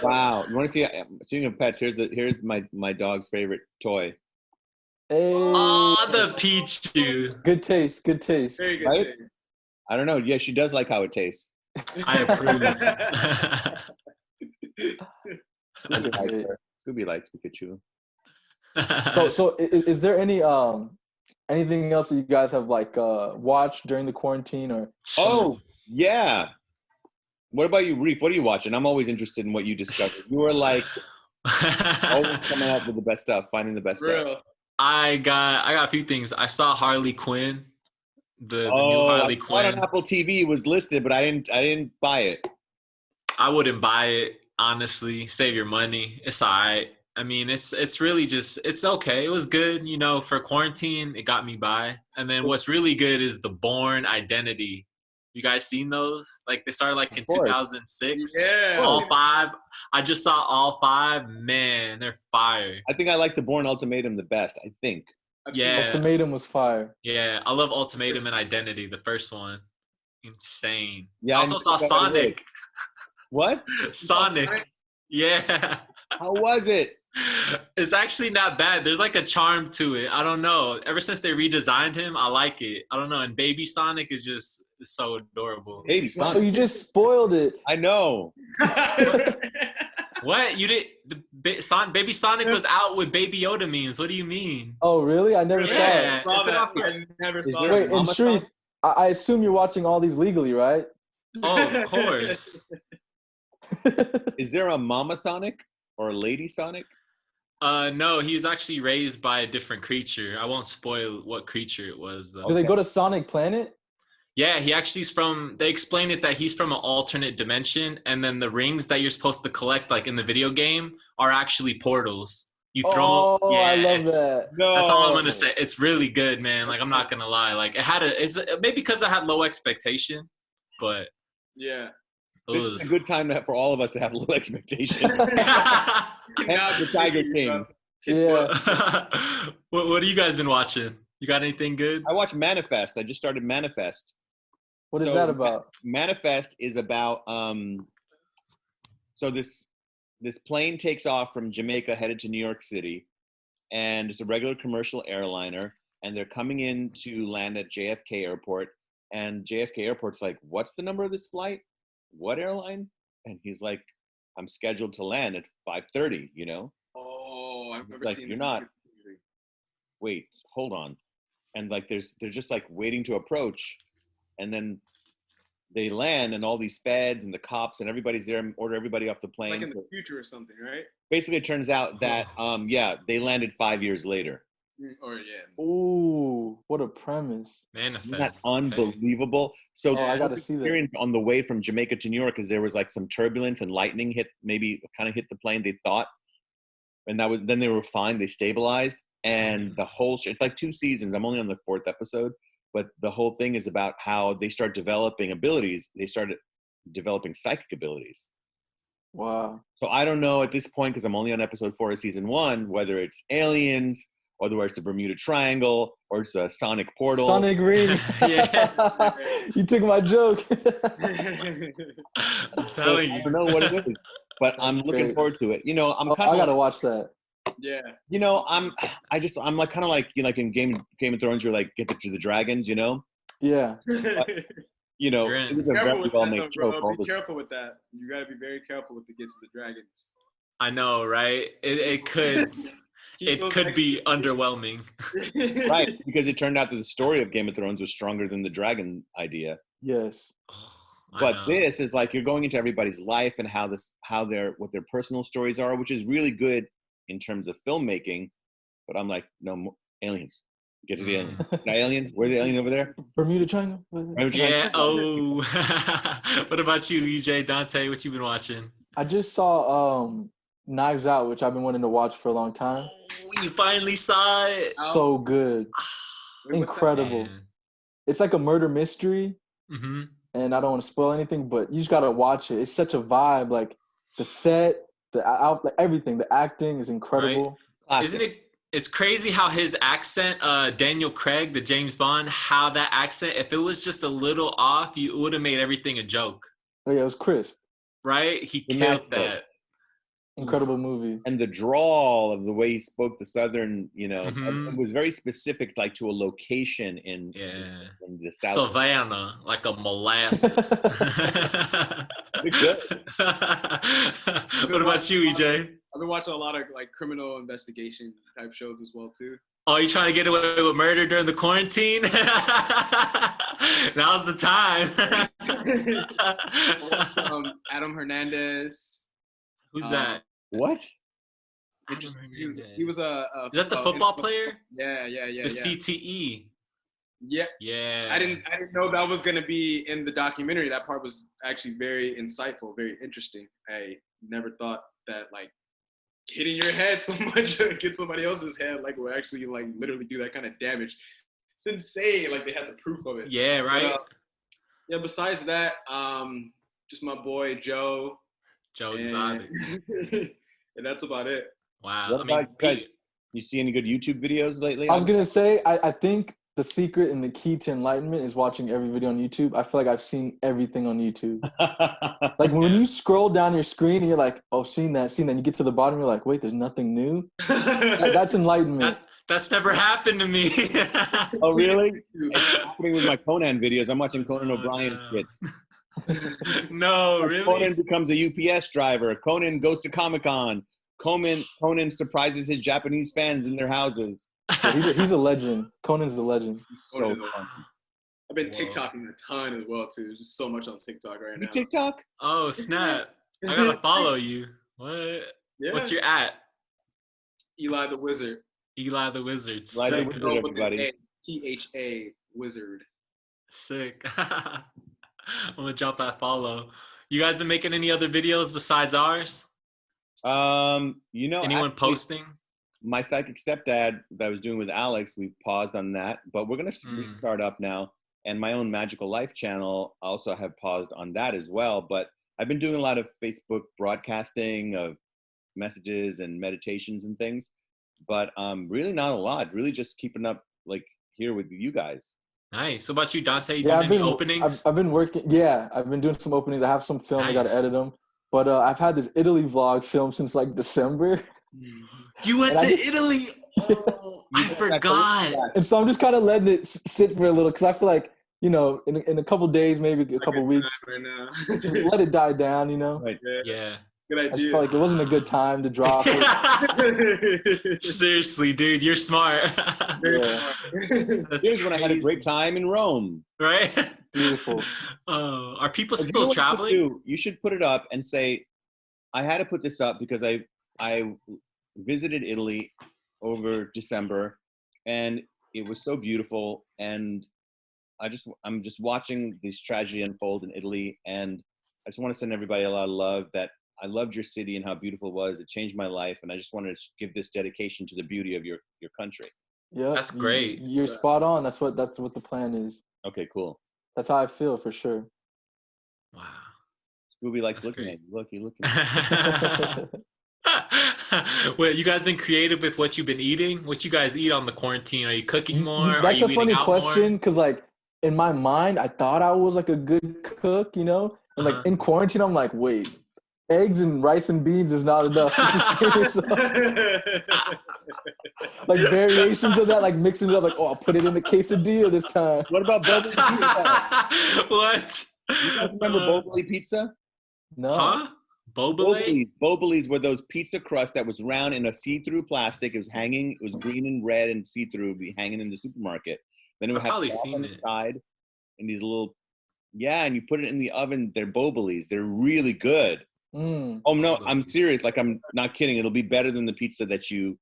Wow. You want to see? Speaking of pets, here's my dog's favorite toy. Hey. Oh, the Pichu. Good taste. Good taste. Very good. Right? I don't know. Yeah, she does like how it tastes. I approve. Scooby likes Pikachu. So is there any anything else that you guys have like watched during the quarantine or? Oh yeah. What about you, Reef? What are you watching? I'm always interested in what you discover. You are like always coming up with the best stuff, finding the best stuff. I got a few things. I saw Harley Quinn, the new Harley I saw it Quinn. on Apple TV. It was listed, but I didn't buy it. I wouldn't buy it, honestly. Save your money. It's all right. I mean, it's really just, it's okay. It was good, you know, for quarantine. It got me by. And then what's really good is the Bourne Identity. You guys seen those? Like they started like in 2006. Yeah. All 5. I just saw all 5. Man, they're fire. I think I like the Bourne Ultimatum the best. I think. Yeah. Ultimatum was fire. Yeah, I love Ultimatum and Identity, the first one. Insane. Yeah. I also saw Sonic. What? Sonic. Yeah. How was it? It's actually not bad. There's like a charm to it. I don't know. Ever since they redesigned him, I like it. I don't know. And Baby Sonic is just so adorable. Baby Sonic. Oh, you just spoiled it. I know. What? You did Baby Sonic was out with Baby Yoda memes. What do you mean? Oh, really? I never saw it. I never saw it. Wait, and Sharif, I assume you're watching all these legally, right? Oh, of course. Is there a Mama Sonic or a Lady Sonic? No, he was actually raised by a different creature. I won't spoil what creature it was, though. Do they go to Sonic Planet? Yeah, he actually is from, they explain it that he's from an alternate dimension, and then the rings that you're supposed to collect, like in the video game, are actually portals. You throw them. Yeah, I love that. No. That's all I'm going to say. It's really good, man. Like, I'm not going to lie. Like, it's maybe because I had low expectation, but. Yeah. This is a good time for all of us to have low expectation. The Tiger King. Yeah. What have you guys been watching? You got anything good? I watched Manifest. I just started Manifest. What is that about? Manifest is about so this plane takes off from Jamaica headed to New York City, and it's a regular commercial airliner, and they're coming in to land at JFK Airport, and JFK Airport's like, "What's the number of this flight? What airline?" And he's like, "I'm scheduled to land at 5:30, you know?" Oh, I've never like, seen you're not. Wait, hold on. And like they're just like waiting to approach, and then they land, and all these feds and the cops and everybody's there and order everybody off the plane. Like in the future or something, right? Basically, it turns out that they landed 5 years later. Or yeah. Ooh, what a premise! Manifest. That's unbelievable. So I got to see that. On the way from Jamaica to New York, because there was like some turbulence and lightning hit the plane. They thought, and then they were fine. They stabilized, and the whole it's like 2 seasons. I'm only on the 4th episode, but the whole thing is about how they start developing abilities. They started developing psychic abilities. Wow. So I don't know at this point, because I'm only on episode 4 of season 1, whether it's aliens, or whether it's the Bermuda Triangle, or it's a sonic portal. Sonic Ring. Yeah. You took my joke. I'm telling you. I don't know what it is, but I'm looking forward to it. You know, I'm kind of. I gotta watch that. Yeah. You know, I'm like kind of like, you know, like in Game of Thrones, you're like, get to the dragons, you know. Yeah. But, you know, it was a Careful very with well that, made though, joke. bro. Be careful with that. You gotta be very careful with the Get to the Dragons. I know, right? It could be underwhelming. Right, because it turned out that the story of Game of Thrones was stronger than the dragon idea. Yes. But this is like you're going into everybody's life and what their personal stories are, which is really good in terms of filmmaking. But I'm like, no, aliens. Get to the alien. The alien? Where's the alien over there? Bermuda Triangle. Yeah. Oh. What about you, EJ, Dante? What you been watching? I just saw Knives Out, which I've been wanting to watch for a long time. Oh, you finally saw it. So good. Incredible. It's like a murder mystery. Mm-hmm. And I don't want to spoil anything, but you just got to watch it. It's such a vibe. Like the set, everything. The acting is incredible. Right. Isn't it? It's crazy how his accent, Daniel Craig, the James Bond, how that accent, if it was just a little off, you would have made everything a joke. Oh, yeah, it was crisp. Right? He killed that. Incredible movie. And the drawl of the way he spoke the Southern, you know, Mhm. it was very specific, like to a location in the South. Savannah, like a molasses. Good. What about you, EJ? I've been watching a lot of like criminal investigation type shows as well too. Oh, you trying to get away with murder during the quarantine? Now's the time. Adam Hernandez. Who's that? What? He was a Is that the football player? Yeah. The CTE. Yeah. Yeah. I didn't know that was gonna be in the documentary. That part was actually very insightful, very interesting. I never thought that like hitting your head so much get somebody else's head like will actually like literally do that kind of damage. It's insane. Like they had the proof of it. Yeah, right. But, besides that, just my boy Joe Exotic. And that's about it. Wow. What about you guys? You see any good YouTube videos lately? I was gonna say, I think the secret and the key to enlightenment is watching every video on YouTube. I feel like I've seen everything on YouTube. Like when you scroll down your screen and you're like, oh, seen that. You get to the bottom, you're like, wait, there's nothing new. That's enlightenment. That's never happened to me. Oh, really? It's happening with my Conan videos. I'm watching Conan O'Brien skits. No, really? Conan becomes a UPS driver. Conan goes to Comic-Con. Conan surprises his Japanese fans in their houses. Yeah, he's a legend. Conan's a legend. So fun. I've been TikToking a ton as well too. There's just so much on TikTok right now. You TikTok? Oh, snap. I gotta follow you. What? Yeah. What's your at? Eli the Wizard. Eli the Wizard. Eli the Sick. Wizard, everybody. THA Wizard. Sick. I'm gonna drop that follow. You guys been making any other videos besides ours? Anyone actually, posting? My psychic stepdad that I was doing with Alex, we paused on that, but we're gonna restart up now. And my own Magical Life channel also have paused on that as well. But I've been doing a lot of Facebook broadcasting of messages and meditations and things, but really not a lot. Really just keeping up like here with you guys. Nice. What about you, Dante? You doing any openings? I've been working. Yeah, I've been doing some openings. I have some film. Nice. I got to edit them. But I've had this Italy vlog filmed since like December. You went to Italy? Oh, I forgot. And so I'm just kind of letting it sit for a little because I feel like, in a couple days, maybe a couple weeks, right now. just let it die down, Right. Yeah. Good idea. I just felt like it wasn't a good time to drop it. Seriously, dude, you're smart. Yeah. Here's when I had a great time in Rome. Right? Beautiful. Oh, are people But still traveling? You should put it up and say, I had to put this up because I visited Italy over December and it was so beautiful, and I'm just watching this tragedy unfold in Italy, and I just want to send everybody a lot of love that I loved your city and how beautiful it was. It changed my life, and I just wanted to give this dedication to the beauty of your country. Yeah. That's great. You're spot on. That's what the plan is. Okay, cool. That's how I feel for sure. Wow. Scooby likes That's looking great. at you. Look, he looking at you. Well, you guys been creative with what you've been eating? What you guys eat on the quarantine? Are you cooking more? Are That's you a funny eating out question more? because, like, in my mind, I thought I was like a good cook, And like in quarantine, I'm like, wait, eggs and rice and beans is not enough. Like variations of that, like mixing it up, like, oh, I'll put it in the quesadilla this time. What about Boboli pizza? What? You guys remember Boboli pizza? No. Huh? Boboli? Bobolis were those pizza crust that was round in a see-through plastic. It was hanging. It was green and red and see-through. Be hanging in the supermarket. Then it would I've have probably sauce seen on the it. side, and these little, and you put it in the oven. They're Bobolis. They're really good. Mm. Oh no, I'm serious. Like I'm not kidding. It'll be better than the pizza that you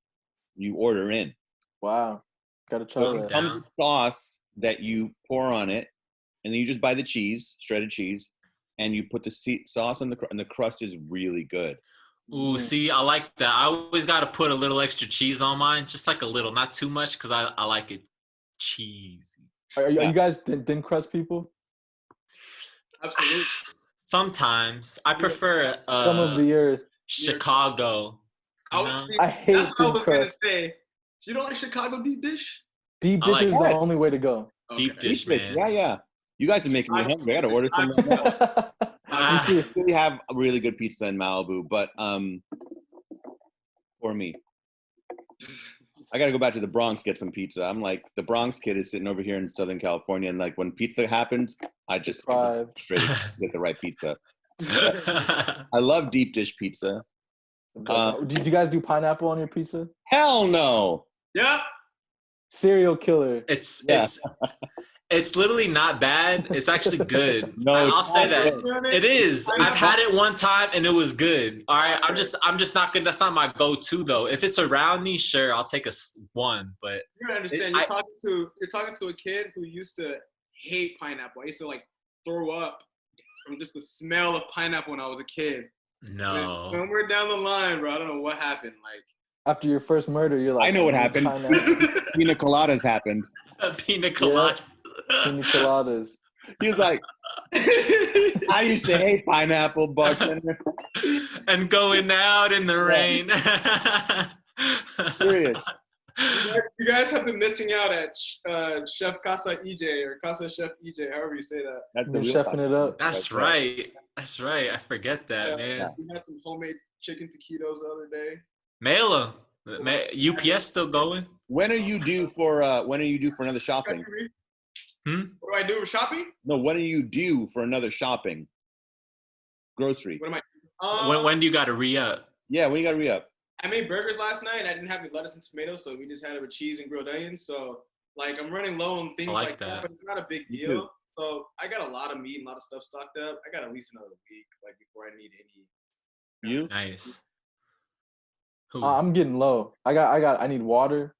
order in. Wow. Gotta try Well, that. yeah. Comes with sauce that you pour on it, and then you just buy the cheese, shredded cheese, and you put the sauce on and the crust is really good. Ooh, see, I like that. I always got to put a little extra cheese on mine, just like a little, not too much, because I like it cheesy. Are you guys thin crust people? Absolutely. Sometimes I prefer Some of the earth. Chicago. You know? I hate That's what I thin was gonna crust. say. You don't like Chicago deep dish? Deep I dish like is that. the only way to go. Deep dish, man. Yeah. You guys are making me hungry. I gotta order some right now. Ah, We really have a really good pizza in Malibu, but or me? I gotta go back to the Bronx, get some pizza. I'm like, the Bronx kid is sitting over here in Southern California, and like when pizza happens, I just Deprived. straight get the right pizza. I love deep dish pizza. Do you guys do pineapple on your pizza? Hell no. Yeah. Serial killer. It's literally not bad. It's actually good. No, I'll it's say not that. good. It is. I've had it one time and it was good. All right. I'm just not gonna. That's not my go-to though. If it's around me, sure, I'll take one. But You gotta understand. You're talking to a kid who used to hate pineapple. I used to like throw up from just the smell of pineapple when I was a kid. no. And somewhere down the line, bro, I don't know what happened. Like After your first murder, you're like, I know what happened. pineapple. Pina coladas happened. Pina colada. Pina coladas. He was like, I used to hate pineapple, bartender. And going out in the rain. Serious. you guys have been missing out at Chef Casa EJ or Casa Chef EJ, however you say that. That's Been chefing it up. That's right. That's right. I forget that, man. We had some homemade chicken taquitos the other day. Mail them. UPS still going? When are you due for another shopping? What do I do with shopping? No, when are you due for another shopping? Grocery. What am I? When do you got to re-up? Yeah, when you gotta re-up. I made burgers last night. I didn't have any lettuce and tomatoes, so we just had it with cheese and grilled onions. So, like, I'm running low on things like that, but it's not a big deal. So, I got a lot of meat and a lot of stuff stocked up. I got at least another week, like, before I need any. You? Nice. I'm getting low. I need water.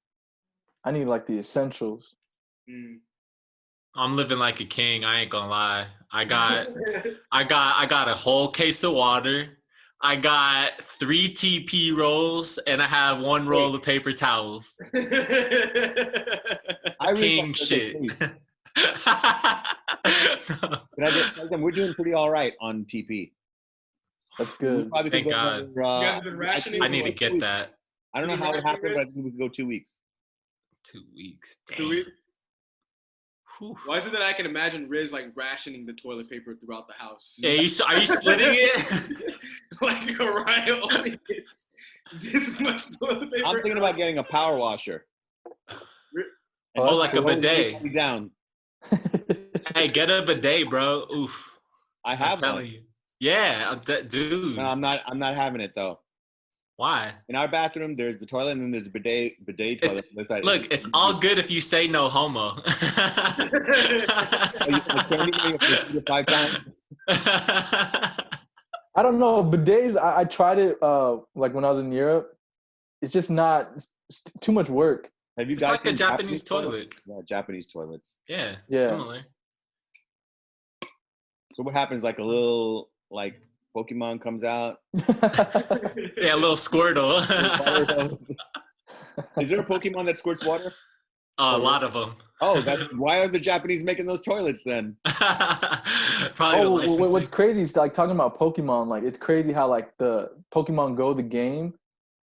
I need like the essentials. I'm living like a king. I ain't gonna lie. I got a whole case of water. I got 3 TP rolls and I have 1 roll of paper towels. King shit. We're doing pretty all right on TP. That's good. Thank God. You guys have been rationing. I need to get that. I don't know how it happened, but I think we could go 2 weeks. 2 weeks. Damn. 2 weeks? Whew. Why is it that I can imagine Riz like rationing the toilet paper throughout the house? Yeah, are you splitting it? Like Orion only gets this much toilet paper. I'm thinking about getting a power washer. Oh, like a bidet. Down. Hey, get a bidet, bro. Oof. I have I'm telling you. Yeah, dude. No, I'm not having it though. Why? In our bathroom, there's the toilet and then there's a bidet toilet. Look, it's all good if you say no homo. I don't know. Bidets, I tried it like when I was in Europe. It's just not, it's too much work. Have you It's guys like a seen Japanese toilet. Yeah, Japanese toilets. Yeah, Yeah. similar. So what happens? Like a little like Pokemon comes out. Yeah, a little Squirtle. Is there a Pokemon that squirts water? A lot of them. Oh, why are the Japanese making those toilets then? Probably what's crazy is like talking about Pokemon. Like it's crazy how like the Pokemon Go, the game,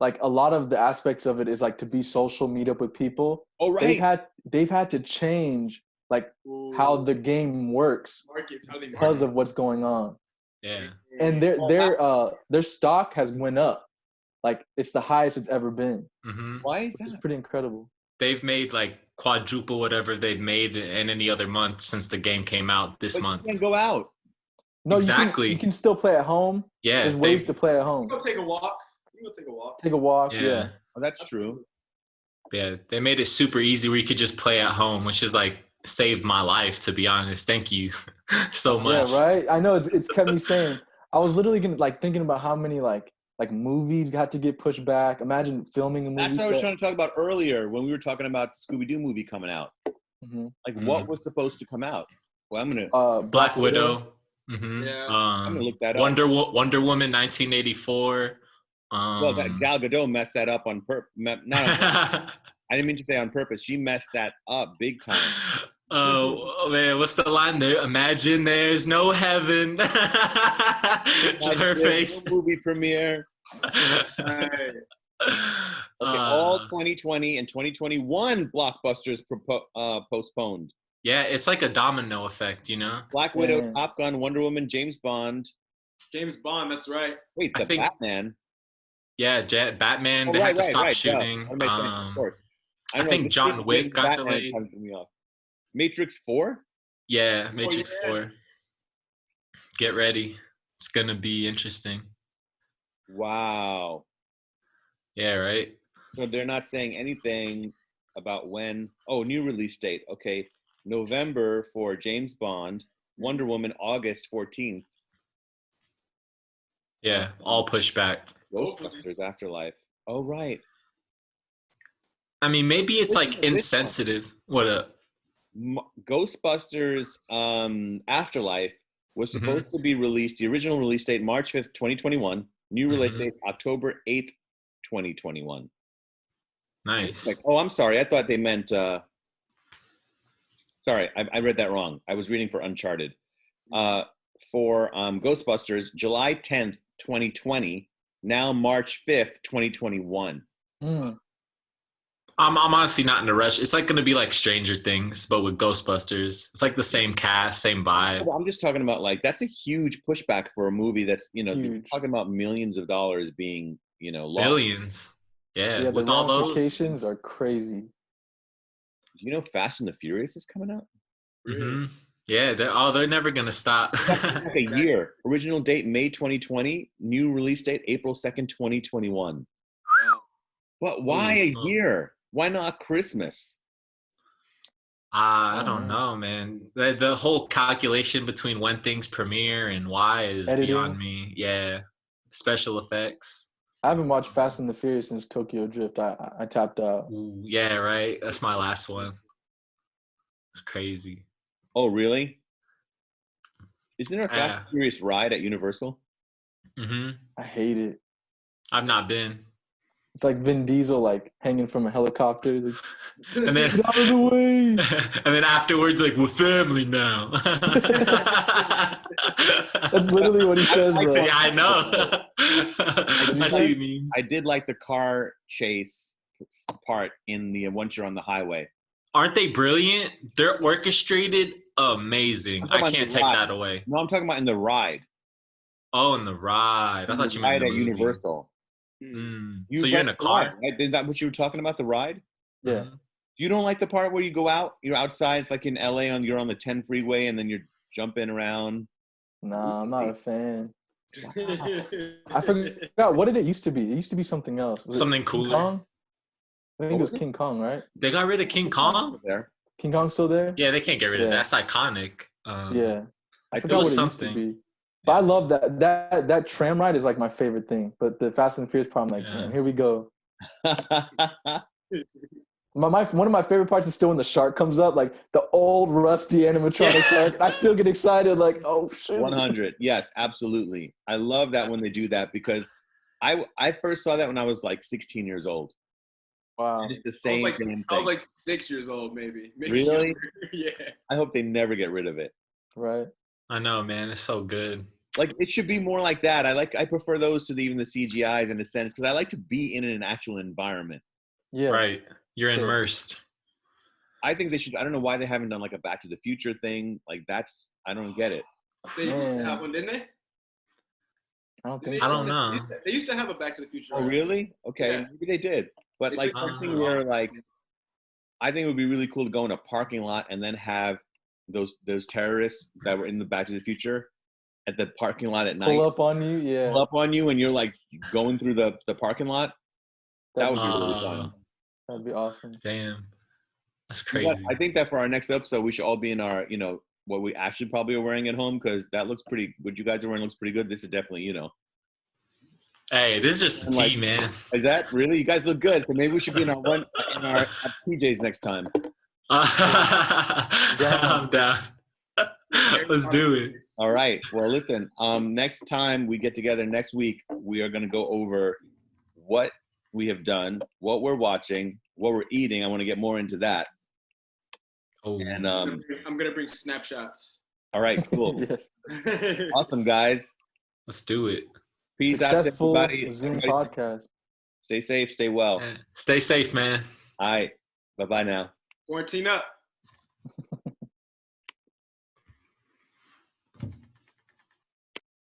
like a lot of the aspects of it is like to be social, meet up with people. Oh, right. They've had to change like how the game works because of what's going on. Yeah. And their stock has went up. Like it's the highest it's ever been. Mm-hmm. Why is that? It's pretty incredible. They've made like quadruple whatever they've made in any other month since the game came out this month. You can't go out. No, exactly. You can still play at home. Yeah. There's ways to play at home. Go take a walk. Take a walk. Yeah. Oh, that's true. Yeah. They made it super easy where you could just play at home, which is like saved my life, to be honest. Thank you so much. Yeah, right? I know it's kept me sane. I was literally thinking about how many like movies had to get pushed back. Imagine filming a movie. That's what I was trying to talk about earlier when we were talking about the Scooby-Doo movie coming out. Mm-hmm. Like what was supposed to come out? Well, I'm gonna Black Widow. Mm-hmm. Yeah. I'm gonna look that up. Wonder Woman 1984. Well, that Gal Gadot messed that up on purpose. I didn't mean to say on purpose. She messed that up big time. Oh man, what's the line there? Imagine there's no heaven. Just her face. No movie premiere. Right. Okay, all 2020 and 2021 blockbusters postponed. Yeah, it's like a domino effect, you know? Black Widow, Top Gun, Wonder Woman, James Bond. James Bond, that's right. Wait, Batman. Yeah, Batman. Oh, They had right, to right, stop right. Duh. shooting. What am I saying? Of course. I think John Wick got Batman delayed. kind of threw me off. Matrix 4? Yeah, Matrix yeah. 4. Get ready. It's gonna be interesting. Wow. Yeah, right. So they're not saying anything about when. Oh, new release date. Okay. November for James Bond. Wonder Woman, August 14th. Yeah, all pushback. Ghostbusters Afterlife. Oh, right. I mean, maybe it's Listen like to this insensitive. What up? Ghostbusters Afterlife was supposed to be released. The original release date, March 5th, 2021. New release date, October 8th, 2021. Nice. Like, oh, I'm sorry. I thought they meant. Sorry, I read that wrong. I was reading for Uncharted. For Ghostbusters, July 10th, 2020. Now March 5th, 2021. I'm honestly not in a rush. It's like going to be like Stranger Things, but with Ghostbusters. It's like the same cast, same vibe. I'm just talking about like that's a huge pushback for a movie that's talking about millions of dollars being lost. Billions. Yeah, Yeah, with the all ramifications those. are crazy. Do you know Fast and the Furious is coming out? Yeah, they're never gonna stop. Like a year. Original date May 2020. New release date April 2nd, 2021. But why a year? Why not Christmas? I don't know, man. The whole calculation between when things premiere and why is beyond me. Yeah, special effects. I haven't watched Fast and the Furious since Tokyo Drift. I tapped out. Ooh, yeah, right. That's my last one. It's crazy. Oh, really? Isn't there a Fast and Furious ride at Universal? I hate it. I've not been. It's like Vin Diesel, like hanging from a helicopter. Like, and then get out of the way. And then afterwards, like, we're family now. That's literally what he says. Yeah, I know. I see memes. I did like the car chase part in the once you're on the highway. Aren't they brilliant? They're orchestrated amazing. I can't take that away. No, I'm talking about in the ride. Oh, in the ride. I thought you meant at Universal. So you're in a car? Right? Is that what you were talking about, the ride? Yeah. You don't like the part where you go out? You're outside. It's like in LA you're on the 10 freeway and then you're jumping around. Nah, I'm not a fan. I forgot. What did it used to be? It used to be something else. Was something cooler. Kong? I think it was King Kong, right? They got rid of King Kong? King Kong's still there? Yeah, they can't get rid of that. That's iconic. Yeah. I forgot what it used to be. But I love that tram ride is like my favorite thing. But the Fast and the Furious part, I'm like, man, here we go. One of my favorite parts is still when the shark comes up, like the old rusty animatronic shark. I still get excited, like, oh shit. 100. Yes, absolutely. I love that when they do that because I first saw that when I was like 16 years old. Wow. It's the same thing. I was like 6 years old, maybe really? Yeah. I hope they never get rid of it. Right. I know, man. It's so good. Like it should be more like that. I prefer those to even the CGIs in a sense because I like to be in an actual environment. Yeah. Right. You're immersed. I think they should. I don't know why they haven't done like a Back to the Future thing. Like I don't get it. They used to have one, didn't they? I don't think. I don't know. They used to have a Back to the Future. Oh, really? Okay, Yeah. maybe they did. But like something where like, I think it would be really cool to go in a parking lot and then have those terrorists that were in the Back to the Future at the parking lot at night. Pull up on you, yeah. Pull up on you, and you're like going through the parking lot. That would be really fun. That'd be awesome. Damn, that's crazy. I think that for our next episode, we should all be in our, what we actually probably are wearing at home because that looks pretty. What you guys are wearing looks pretty good. This is definitely, Hey, this is just a tee, man. Is that really? You guys look good. So maybe we should be in our PJs next time. I'm down. Let's do it. All right. Well, listen. Next time we get together next week, we are going to go over what we have done, what we're watching, what we're eating. I want to get more into that. Oh. And I'm gonna bring snapshots. All right. Cool. Yes. Awesome, guys. Let's do it. Peace Successful out, everybody. Zoom podcast. Stay safe. Stay well. Stay safe, man. All right. Bye-bye now. Quarantine up.